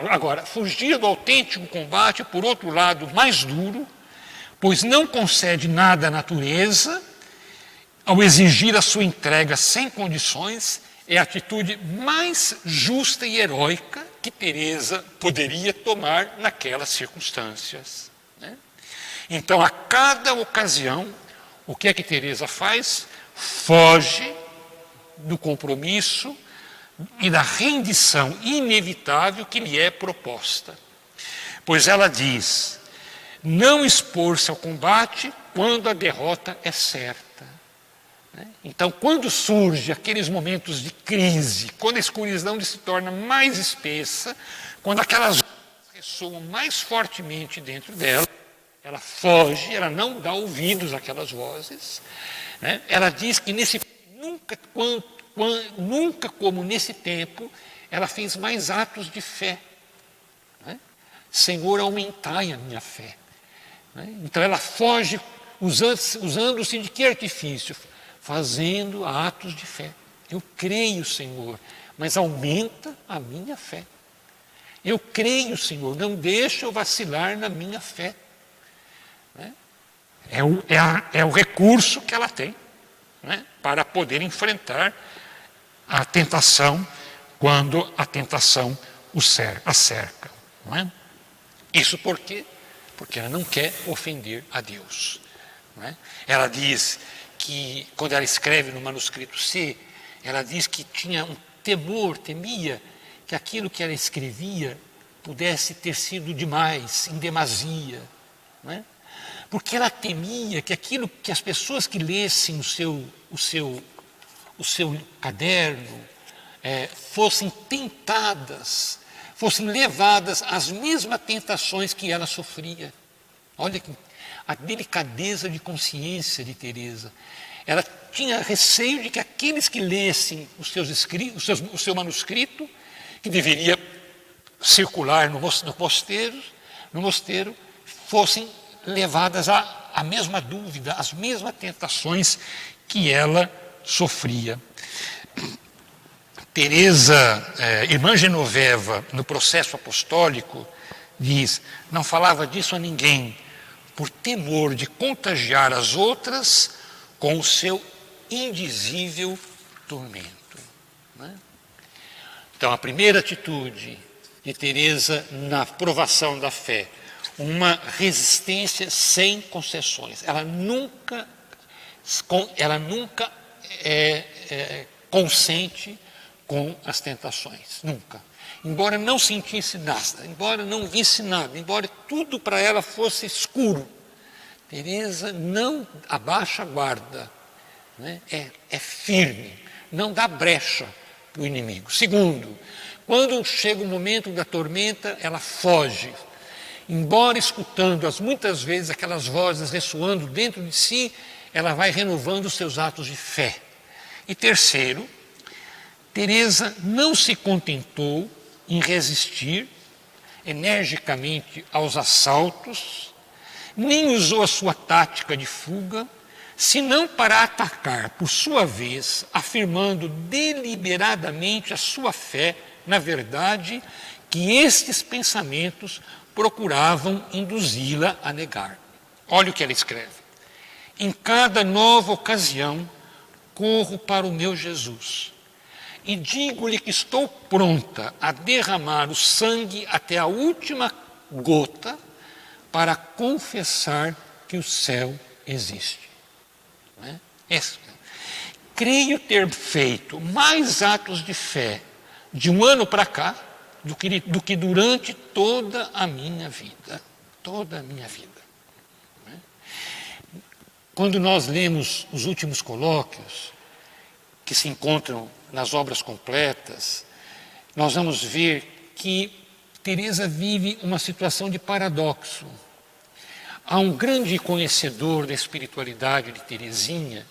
[SPEAKER 1] Agora, fugir do autêntico combate, por outro lado, mais duro, pois não concede nada à natureza, ao exigir a sua entrega sem condições, é a atitude mais justa e heróica que Teresa poderia tomar naquelas circunstâncias. Né? Então, a cada ocasião, o que é que Teresa faz? Foge do compromisso e da rendição inevitável que lhe é proposta. Pois ela diz, não expor-se ao combate quando a derrota é certa. Então, quando surge aqueles momentos de crise, quando a escuridão se torna mais espessa, quando aquelas vozes ressoam mais fortemente dentro dela, ela foge, ela não dá ouvidos àquelas vozes. Né? Ela diz que nunca como nesse tempo, ela fez mais atos de fé. Né? Senhor, aumentai a minha fé. Né? Então ela foge usando-se de que artifício? Fazendo atos de fé. Eu creio, Senhor, mas aumenta a minha fé. Eu creio, Senhor, não deixa eu vacilar na minha fé. Né? É o recurso que ela tem, né, para poder enfrentar a tentação quando a tentação a cerca. Não é? Isso porque porque ela não quer ofender a Deus. Não é? Ela diz que, quando ela escreve no manuscrito C, ela diz que tinha um temor, temia que aquilo que ela escrevia pudesse ter sido demais, em demasia. Não é? Porque ela temia que aquilo que as pessoas que lessem o seu caderno fossem tentadas, fossem levadas às mesmas tentações que ela sofria. Olha a delicadeza de consciência de Teresa. Ela tinha receio de que aqueles que lessem o seu manuscrito, que deveria circular no mosteiro, fossem levadas à mesma dúvida, às mesmas tentações que ela sofria. Teresa, irmã Genoveva, no processo apostólico, diz: não falava disso a ninguém, por temor de contagiar as outras com o seu indizível tormento. Né? Então, a primeira atitude de Teresa na provação da fé, uma resistência sem concessões. Ela nunca consente com as tentações, nunca. Embora não sentisse nada, embora não visse nada, embora tudo para ela fosse escuro, Teresa não abaixa a guarda, né? É firme, não dá brecha para o inimigo. Segundo, quando chega o momento da tormenta, ela foge, embora escutando muitas vezes aquelas vozes ressoando dentro de si, ela vai renovando os seus atos de fé. E terceiro, Teresa não se contentou em resistir energicamente aos assaltos, nem usou a sua tática de fuga, senão para atacar, por sua vez, afirmando deliberadamente a sua fé na verdade que estes pensamentos procuravam induzi-la a negar. Olha o que ela escreve: em cada nova ocasião, corro para o meu Jesus e digo-lhe que estou pronta a derramar o sangue até a última gota para confessar que o céu existe. Não é? Creio ter feito mais atos de fé de um ano para cá do que durante toda a minha vida. Toda a minha vida. Não é? Quando nós lemos os últimos colóquios, que se encontram nas obras completas, nós vamos ver que Teresa vive uma situação de paradoxo. Há um grande conhecedor da espiritualidade de Teresinha,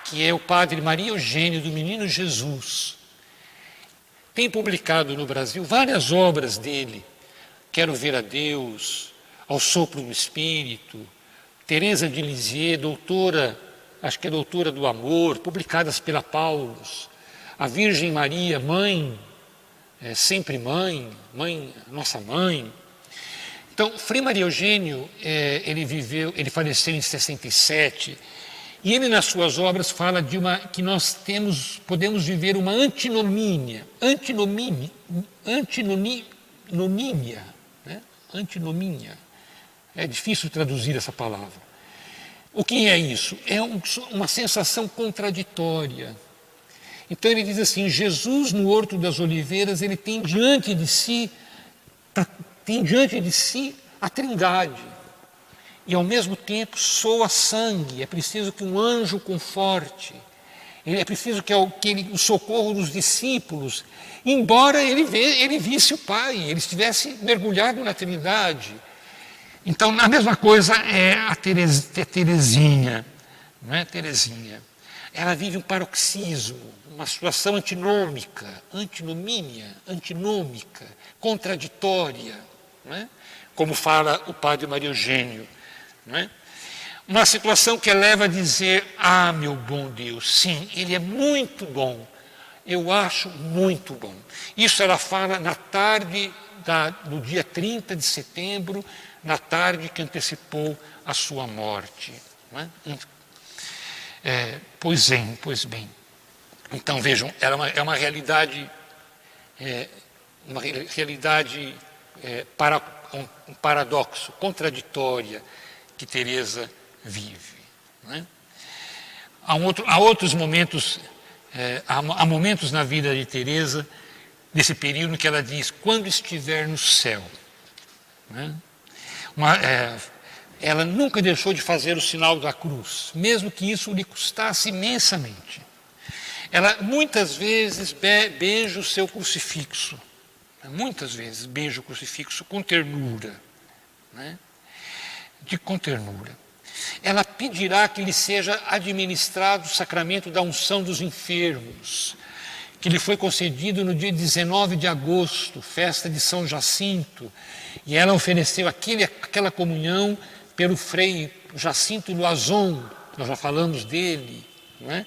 [SPEAKER 1] que é o padre Maria Eugênio do Menino Jesus. Tem publicado no Brasil várias obras dele: Quero Ver a Deus, Ao Sopro do Espírito, Teresa de Lisieux, doutora, acho que é doutora do amor, publicadas pela Paulus, a Virgem Maria, mãe, sempre mãe, nossa mãe. Então, Frei Maria Eugênio, ele faleceu em 67, e ele nas suas obras fala que nós podemos viver uma antinomínia, né? Antinomínia. É difícil traduzir essa palavra. O que é isso? É uma sensação contraditória. Então ele diz assim: Jesus no Horto das Oliveiras, ele tem diante de si a Trindade, e ao mesmo tempo soa sangue. É preciso que um anjo conforte, é preciso que o socorro dos discípulos, embora ele visse o Pai, ele estivesse mergulhado na Trindade. Então, a mesma coisa é a Teresinha, não é, Teresinha? Ela vive um paroxismo, uma situação antinômica, contraditória, não é? Como fala o padre Maria Eugênio. Não é? Uma situação que a leva a dizer: ah, meu bom Deus, sim, Ele é muito bom, eu acho muito bom. Isso ela fala na tarde do dia 30 de setembro, na tarde que antecipou a sua morte. Não é? Pois bem. Então vejam, é uma realidade um paradoxo, contraditória que Teresa vive. Né? Há outros momentos, há momentos na vida de Teresa, nesse período, que ela diz: quando estiver no céu. Né? Ela nunca deixou de fazer o sinal da cruz, mesmo que isso lhe custasse imensamente. Ela muitas vezes beija o seu crucifixo, muitas vezes beija o crucifixo com ternura, né? Com ternura. Ela pedirá que lhe seja administrado o sacramento da unção dos enfermos, que lhe foi concedido no dia 19 de agosto, festa de São Jacinto, e ela ofereceu aquela comunhão pelo frei Jacinto Loazon, nós já falamos dele, não é?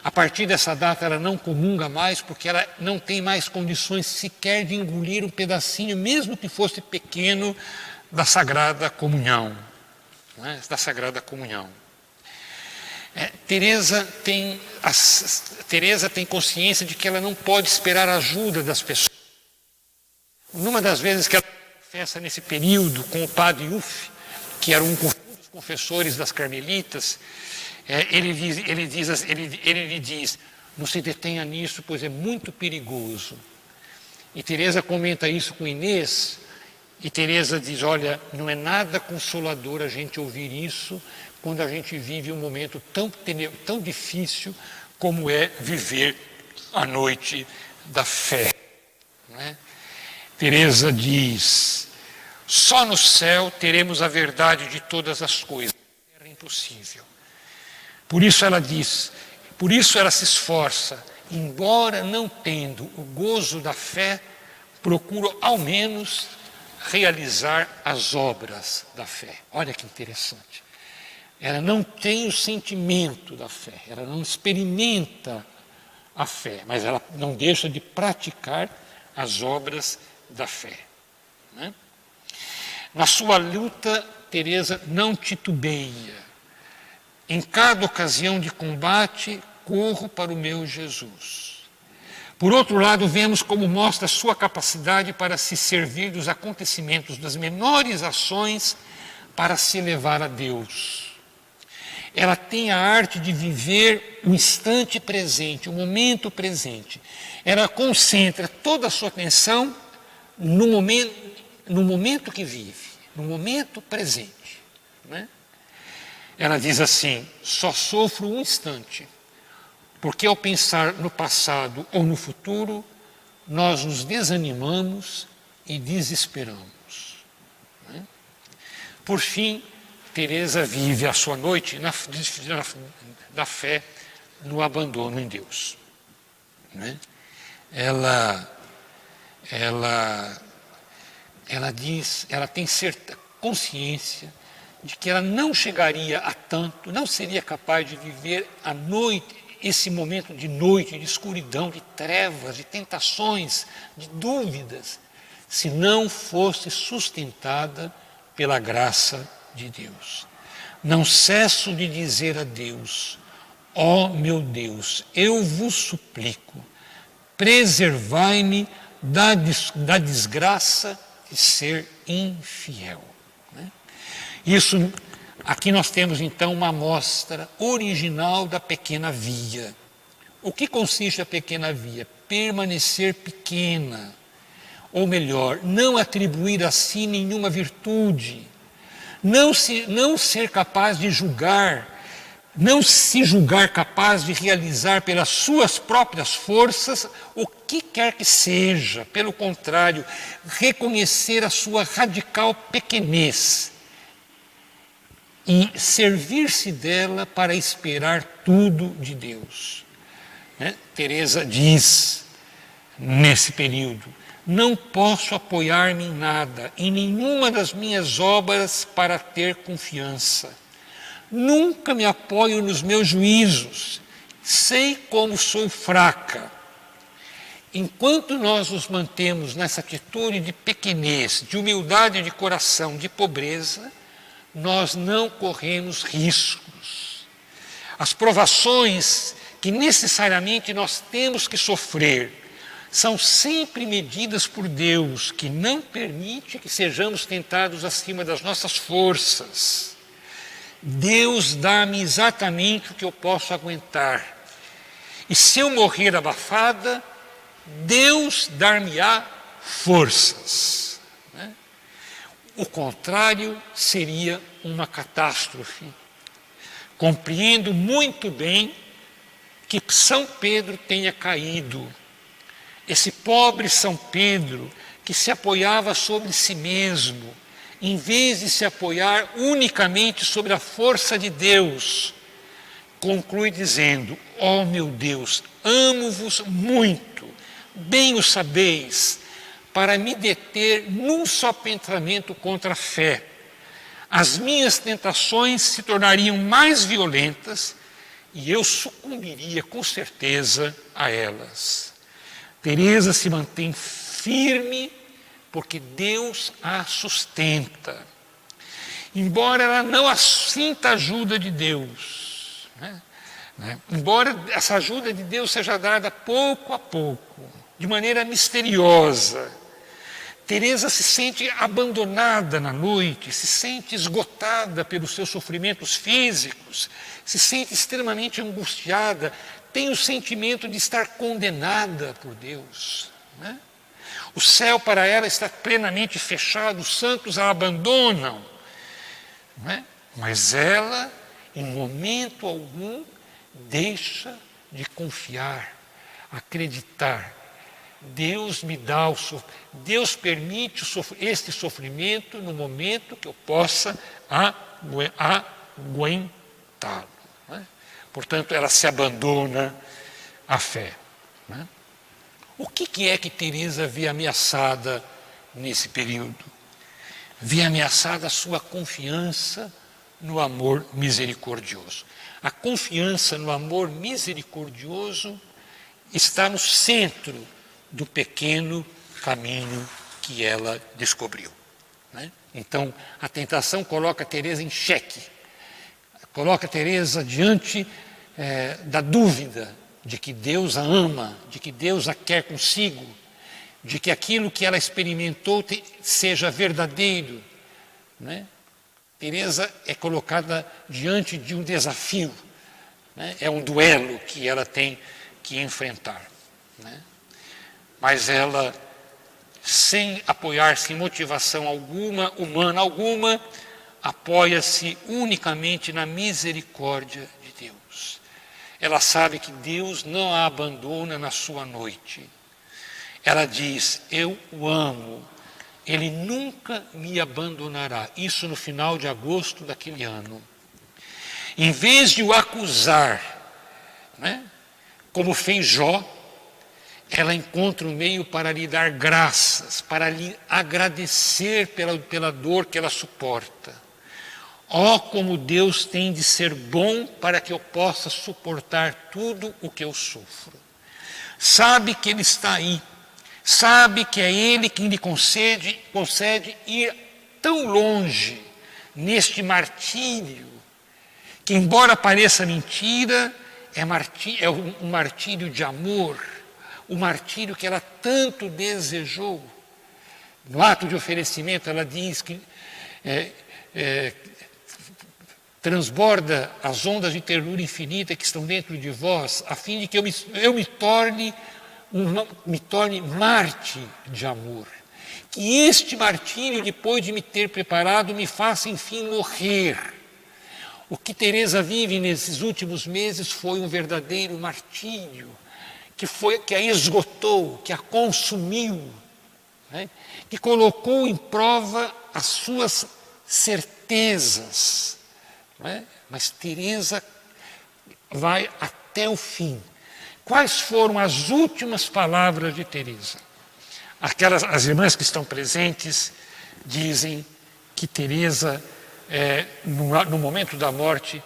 [SPEAKER 1] A partir dessa data ela não comunga mais, porque ela não tem mais condições sequer de engolir um pedacinho, mesmo que fosse pequeno, da Sagrada Comunhão. Não é? Da Sagrada Comunhão. Teresa tem consciência de que ela não pode esperar a ajuda das pessoas. Numa das vezes que ela confessa nesse período com o padre Uff, que era um dos confessores das Carmelitas, ele lhe diz: não se detenha nisso, pois é muito perigoso. E Teresa comenta isso com Inês, e Teresa diz: olha, não é nada consolador a gente ouvir isso quando a gente vive um momento tão difícil como é viver a noite da fé. Né? Teresa diz: só no céu teremos a verdade de todas as coisas. Era impossível. Por isso ela diz, por isso ela se esforça, embora não tendo o gozo da fé, procuro ao menos realizar as obras da fé. Olha que interessante. Ela não tem o sentimento da fé, ela não experimenta a fé, mas ela não deixa de praticar as obras da fé. Né? Na sua luta, Teresa não titubeia. Em cada ocasião de combate, corro para o meu Jesus. Por outro lado, vemos como mostra sua capacidade para se servir dos acontecimentos, das menores ações, para se elevar a Deus. Ela tem a arte de viver o instante presente, o momento presente. Ela concentra toda a sua atenção no momento que vive, no momento presente. Né? Ela diz assim: só sofro um instante, porque ao pensar no passado ou no futuro, nós nos desanimamos e desesperamos. Né? Por fim, Teresa vive a sua noite da fé no abandono em Deus. Né? Ela diz, ela tem certa consciência de que ela não chegaria a tanto, não seria capaz de viver a noite, esse momento de noite, de escuridão, de trevas, de tentações, de dúvidas, se não fosse sustentada pela graça de Deus. Não cesso de dizer a Deus: ó meu Deus, eu vos suplico, preservai-me da desgraça de ser infiel. Isso, aqui nós temos então uma amostra original da pequena via. O que consiste a pequena via? Permanecer pequena, ou melhor, não atribuir a si nenhuma virtude, não ser capaz de julgar, não se julgar capaz de realizar pelas suas próprias forças o que quer que seja. Pelo contrário, reconhecer a sua radical pequenez e servir-se dela para esperar tudo de Deus. Teresa diz, nesse período: não posso apoiar-me em nada, em nenhuma das minhas obras para ter confiança. Nunca me apoio nos meus juízos, sei como sou fraca. Enquanto nós nos mantemos nessa atitude de pequenez, de humildade de coração, de pobreza, nós não corremos riscos. As provações que necessariamente nós temos que sofrer são sempre medidas por Deus, que não permite que sejamos tentados acima das nossas forças. Deus dá-me exatamente o que eu posso aguentar. E se eu morrer abafada, Deus dar-me-á forças. Né? O contrário seria uma catástrofe. Compreendo muito bem que São Pedro tenha caído. Esse pobre São Pedro que se apoiava sobre si mesmo, em vez de se apoiar unicamente sobre a força de Deus, conclui dizendo: ó meu Deus, amo-vos muito, bem o sabeis, para me deter num só pensamento contra a fé. As minhas tentações se tornariam mais violentas e eu sucumbiria com certeza a elas. Teresa se mantém firme porque Deus a sustenta. Embora ela não sinta a ajuda de Deus, embora essa ajuda de Deus seja dada pouco a pouco, de maneira misteriosa, Teresa se sente abandonada na noite, se sente esgotada pelos seus sofrimentos físicos, se sente extremamente angustiada, tem o sentimento de estar condenada por Deus. Né? O céu para ela está plenamente fechado, os santos a abandonam. Né? Mas ela, em momento algum, deixa de confiar, acreditar. Deus me dá Deus permite este sofrimento no momento que eu possa aguentá-lo. Né? Portanto, ela se abandona à fé. Né? O que é que Teresa vê ameaçada nesse período? Vê ameaçada a sua confiança no amor misericordioso. A confiança no amor misericordioso está no centro do pequeno caminho que ela descobriu. Né? Então, a tentação coloca Teresa em xeque, coloca Teresa diante da dúvida de que Deus a ama, de que Deus a quer consigo, de que aquilo que ela experimentou seja verdadeiro. Né? Teresa é colocada diante de um desafio, né? É um duelo que ela tem que enfrentar. Né? Mas ela, sem apoiar-se em motivação alguma, humana alguma, apoia-se unicamente na misericórdia de Deus. Ela sabe que Deus não a abandona na sua noite. Ela diz: eu o amo, ele nunca me abandonará. Isso no final de agosto daquele ano. Em vez de o acusar, né, como fez Jó, ela encontra um meio para lhe dar graças, para lhe agradecer pela dor que ela suporta. Ó, como Deus tem de ser bom para que eu possa suportar tudo o que eu sofro. Sabe que Ele está aí, sabe que é Ele quem lhe concede ir tão longe neste martírio, que embora pareça mentira, é um martírio de amor, o martírio que ela tanto desejou. No ato de oferecimento, ela diz que transborda as ondas de ternura infinita que estão dentro de vós, a fim de que eu me torne mártir de amor. Que este martírio, depois de me ter preparado, me faça, enfim, morrer. O que Teresa vive nesses últimos meses foi um verdadeiro martírio, que a esgotou, que a consumiu, né? Que colocou em prova as suas certezas. Né? Mas Teresa vai até o fim. Quais foram as últimas palavras de Teresa? As irmãs que estão presentes dizem que Teresa, no momento da morte,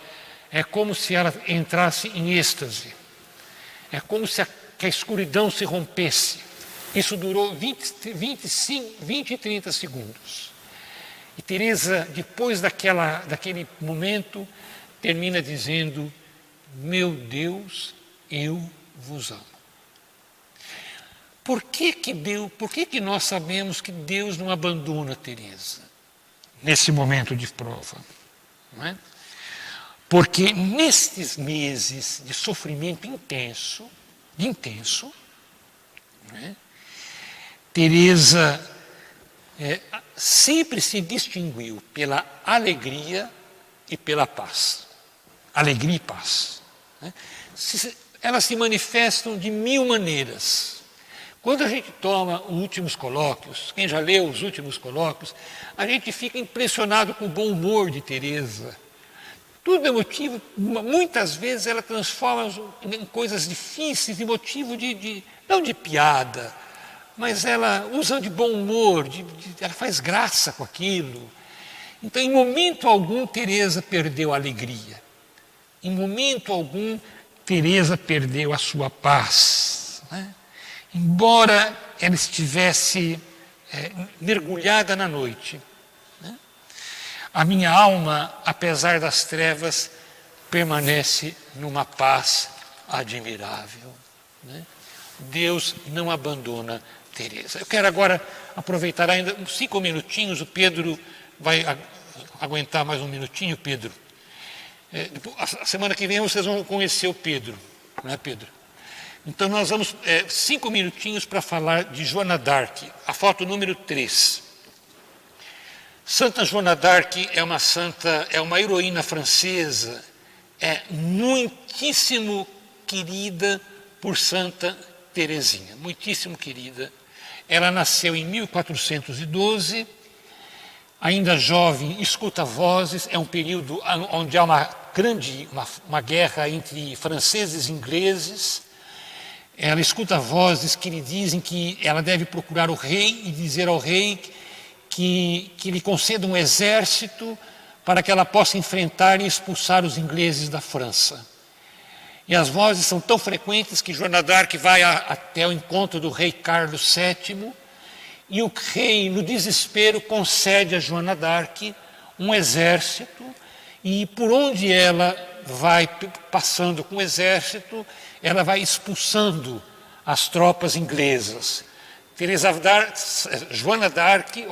[SPEAKER 1] é como se ela entrasse em êxtase. É como se que a escuridão se rompesse. Isso durou 20 e 30 segundos. E Teresa, depois daquele momento, termina dizendo: meu Deus, eu vos amo. Por que que nós sabemos que Deus não abandona Teresa nesse momento de prova? Não é? Porque nestes meses de sofrimento intenso, não é? Teresa sempre se distinguiu pela alegria e pela paz. Alegria e paz. Né? Elas se manifestam de 1000 maneiras. Quando a gente toma os últimos colóquios, quem já leu os últimos colóquios, a gente fica impressionado com o bom humor de Teresa. Tudo é motivo, muitas vezes ela transforma em coisas difíceis, de motivo não de piada, mas ela usa de bom humor, ela faz graça com aquilo. Então, em momento algum, Teresa perdeu a alegria. Em momento algum, Teresa perdeu a sua paz. Né? Embora ela estivesse mergulhada na noite, né? A minha alma, apesar das trevas, permanece numa paz admirável. Né? Deus não abandona Teresa. Eu quero agora aproveitar ainda uns 5 minutinhos, o Pedro vai aguentar mais um minutinho, Pedro. A semana que vem vocês vão conhecer o Pedro, não é, Pedro? Então nós vamos 5 minutinhos para falar de Joana d'Arc, a foto número 3. Santa Joana d'Arc é uma santa, é uma heroína francesa, é muitíssimo querida por Santa Teresinha, muitíssimo querida. Ela nasceu em 1412, ainda jovem, escuta vozes, é um período onde há uma guerra entre franceses e ingleses. Ela escuta vozes que lhe dizem que ela deve procurar o rei e dizer ao rei que lhe conceda um exército para que ela possa enfrentar e expulsar os ingleses da França. E as vozes são tão frequentes que Joana d'Arc vai até o encontro do rei Carlos VII, e o rei, no desespero, concede a Joana d'Arc um exército, e por onde ela vai passando com o exército, ela vai expulsando as tropas inglesas. Joana d'Arc,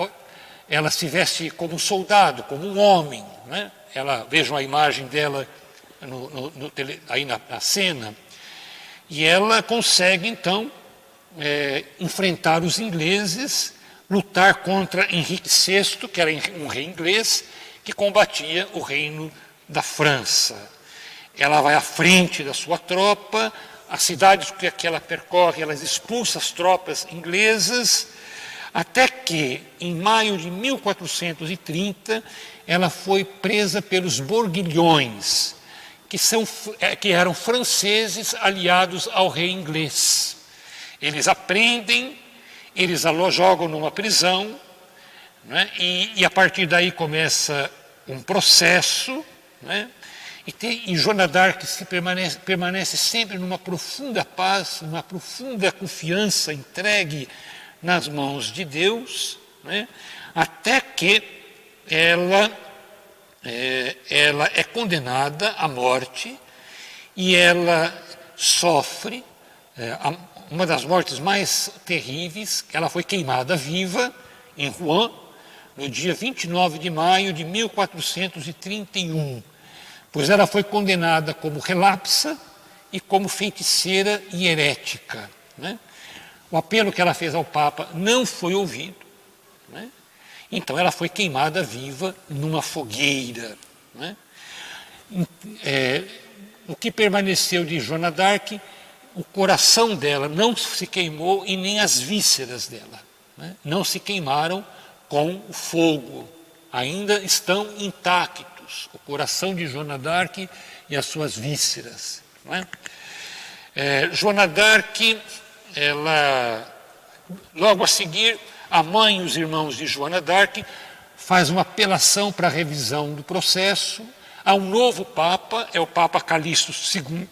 [SPEAKER 1] ela se veste como soldado, como um homem. Né? Vejam a imagem dela aí na cena. E ela consegue, então, enfrentar os ingleses, lutar contra Henrique VI, que era um rei inglês, que combatia o reino da França. Ela vai à frente da sua tropa, as cidades que ela percorre, ela expulsa as tropas inglesas, até que, em maio de 1430, ela foi presa pelos Borguilhões, que eram franceses aliados ao rei inglês. Eles a prendem, eles a jogam numa prisão, né? E a partir daí começa um processo, né? E Joana d'Arc permanece sempre numa profunda paz, numa profunda confiança entregue nas mãos de Deus, né? Até que ela é condenada à morte e ela sofre uma das mortes mais terríveis. Ela foi queimada viva em Rouen no dia 29 de maio de 1431, pois ela foi condenada como relapsa e como feiticeira e herética. Né? O apelo que ela fez ao Papa não foi ouvido. Né? Então ela foi queimada viva numa fogueira. Né? O que permaneceu de Joana d'Arc, o coração dela não se queimou e nem as vísceras dela. Né? Não se queimaram com o fogo. Ainda estão intactos o coração de Joana d'Arc e as suas vísceras. Né? Joana d'Arc, logo a seguir, a mãe e os irmãos de Joana d'Arc faz uma apelação para a revisão do processo. Há um novo Papa, é o Papa Calixto II,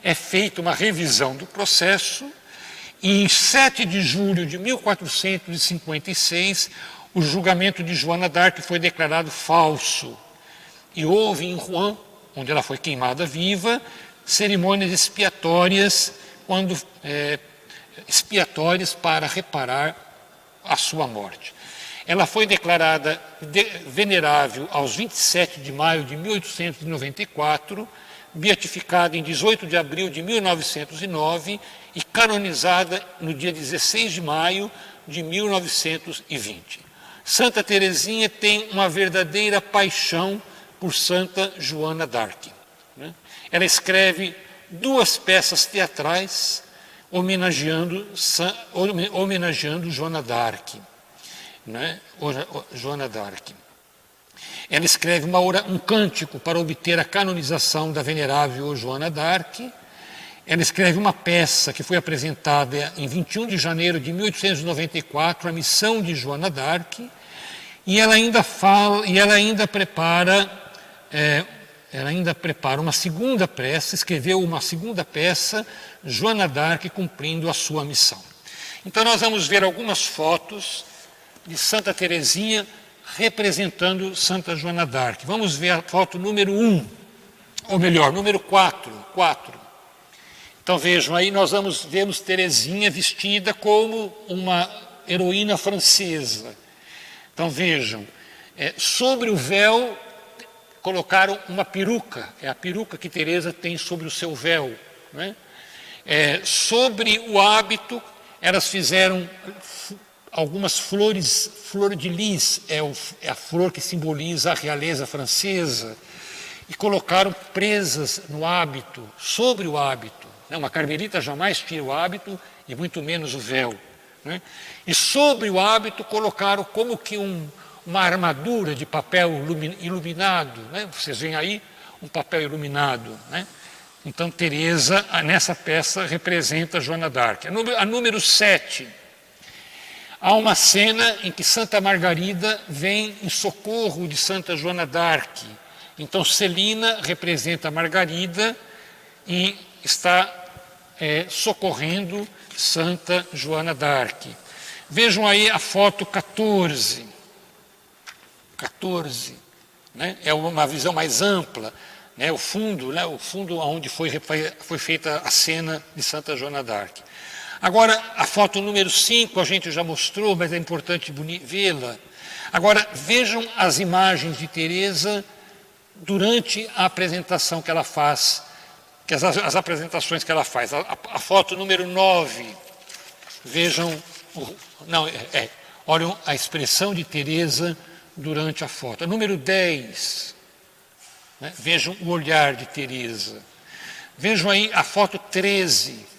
[SPEAKER 1] é feita uma revisão do processo, e em 7 de julho de 1456, o julgamento de Joana d'Arc foi declarado falso. E houve em Rouen, onde ela foi queimada viva, cerimônias expiatórias, quando expiatórias para reparar a sua morte. Ela foi declarada venerável aos 27 de maio de 1894, beatificada em 18 de abril de 1909 e canonizada no dia 16 de maio de 1920. Santa Teresinha tem uma verdadeira paixão por Santa Joana d'Arc. Ela escreve 2 peças teatrais homenageando Joana d'Arc. Joana d'Arc. Ela escreve um cântico para obter a canonização da venerável Joana d'Arc. Ela escreve uma peça que foi apresentada em 21 de janeiro de 1894, a Missão de Joana d'Arc, e ela ainda prepara uma segunda peça, escreveu uma segunda peça, Joana d'Arc cumprindo a sua missão. Então nós vamos ver algumas fotos de Santa Teresinha representando Santa Joana d'Arc. Vamos ver a foto número 1, ou melhor, número 4. Então vejam, aí nós vemos Teresinha vestida como uma heroína francesa. Então vejam, sobre o véu colocaram uma peruca, é a peruca que Teresa tem sobre o seu véu. Sobre o hábito, elas fizeram algumas flores, flor de lis, é a flor que simboliza a realeza francesa, e colocaram presas no hábito, sobre o hábito. Uma carmelita jamais tira o hábito, e muito menos o véu. E sobre o hábito colocaram como que uma armadura de papel iluminado. Vocês veem aí um papel iluminado. Então Teresa, nessa peça, representa Joana d'Arc. A número 7. Há uma cena em que Santa Margarida vem em socorro de Santa Joana d'Arc. Então Celina representa Margarida e está socorrendo Santa Joana d'Arc. Vejam aí a foto 14. É uma visão mais ampla, o fundo onde foi feita a cena de Santa Joana d'Arc. Agora, a foto número 5 a gente já mostrou, mas é importante vê-la. Agora, vejam as imagens de Teresa durante a apresentação que ela faz, as apresentações que ela faz. A foto número 9, vejam, olhem a expressão de Teresa durante a foto. A número 10, vejam o olhar de Teresa. Vejam aí a foto 13,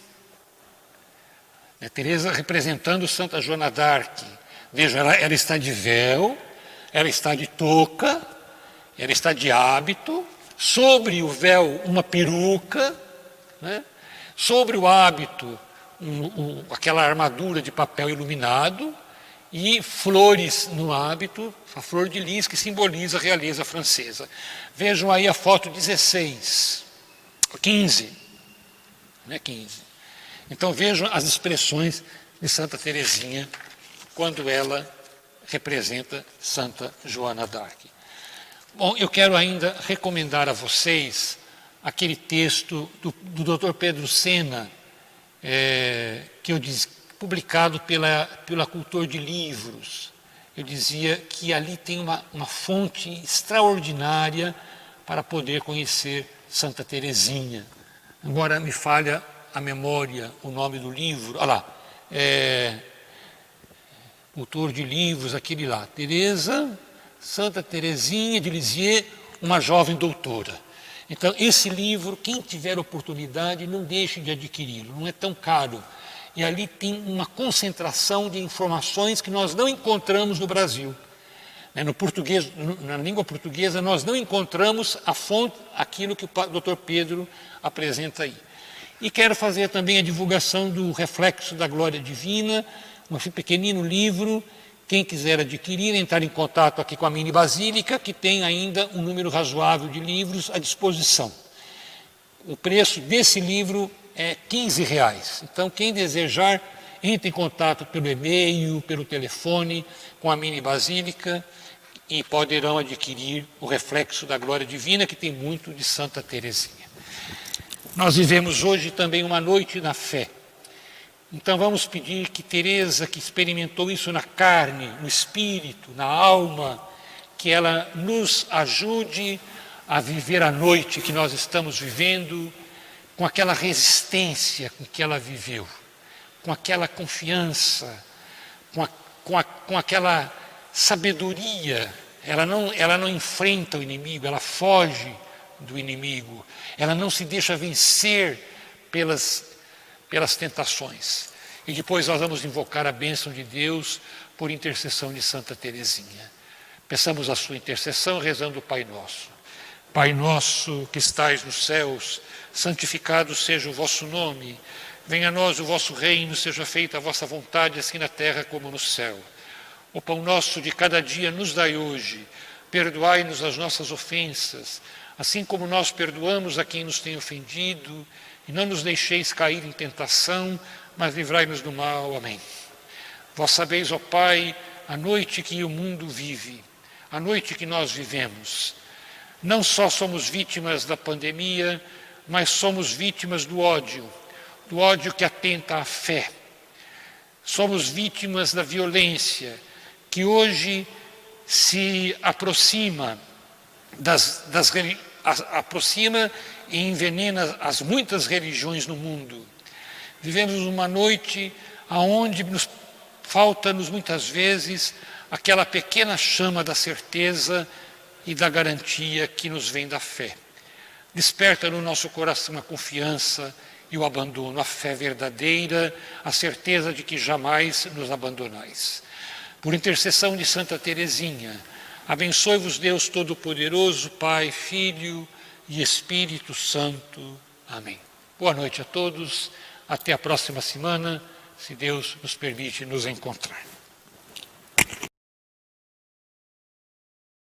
[SPEAKER 1] Teresa representando Santa Joana d'Arc. Vejam, ela está de véu, ela está de touca, ela está de hábito, sobre o véu uma peruca, sobre o hábito aquela armadura de papel iluminado e flores no hábito, a flor de lis que simboliza a realeza francesa. Vejam aí a foto 15. Então vejam as expressões de Santa Teresinha quando ela representa Santa Joana d'Arc. Bom, eu quero ainda recomendar a vocês aquele texto do Dr. Pedro Sena, publicado pela Cultor de Livros. Eu dizia que ali tem uma fonte extraordinária para poder conhecer Santa Teresinha. Agora me falha a memória, o nome do livro. Olha lá, Cultor de Livros, aquele lá. Teresa, Santa Teresinha de Lisieux, uma jovem doutora. Então, esse livro, quem tiver oportunidade, não deixe de adquiri-lo, não é tão caro. E ali tem uma concentração de informações que nós não encontramos no Brasil. No português, na língua portuguesa, nós não encontramos a fonte, aquilo que o Dr. Pedro apresenta aí. E quero fazer também a divulgação do Reflexo da Glória Divina, um pequenino livro. Quem quiser adquirir, entrar em contato aqui com a Mini Basílica, que tem ainda um número razoável de livros à disposição. O preço desse livro é R$15. Então, quem desejar, entre em contato pelo e-mail, pelo telefone, com a Mini Basílica e poderão adquirir o Reflexo da Glória Divina, que tem muito de Santa Teresinha. Nós vivemos hoje também uma noite na fé. Então vamos pedir que Teresa, que experimentou isso na carne, no espírito, na alma, que ela nos ajude a viver a noite que nós estamos vivendo com aquela resistência com que ela viveu, com aquela confiança, com aquela sabedoria. Ela não enfrenta o inimigo, ela foge do inimigo, ela não se deixa vencer pelas tentações. E depois nós vamos invocar a bênção de Deus por intercessão de Santa Teresinha. Peçamos a sua intercessão rezando o Pai Nosso. Pai nosso que estais nos céus, santificado seja o vosso nome. Venha a nós o vosso reino, seja feita a vossa vontade, assim na terra como no céu. O pão nosso de cada dia nos dai hoje. Perdoai-nos as nossas ofensas, assim como nós perdoamos a quem nos tem ofendido. E não nos deixeis cair em tentação, mas livrai-nos do mal. Amém. Vós sabeis, ó Pai, a noite que o mundo vive, a noite que nós vivemos. Não só somos vítimas da pandemia, mas somos vítimas do ódio que atenta à fé. Somos vítimas da violência, que hoje se aproxima aproxima e envenena as muitas religiões no mundo. Vivemos uma noite onde falta-nos muitas vezes aquela pequena chama da certeza e da garantia que nos vem da fé. Desperta no nosso coração a confiança e o abandono, a fé verdadeira, a certeza de que jamais nos abandonais. Por intercessão de Santa Teresinha, abençoe-vos Deus Todo-Poderoso, Pai, Filho e Espírito Santo. Amém. Boa noite a todos. Até a próxima semana, se Deus nos permite nos encontrar.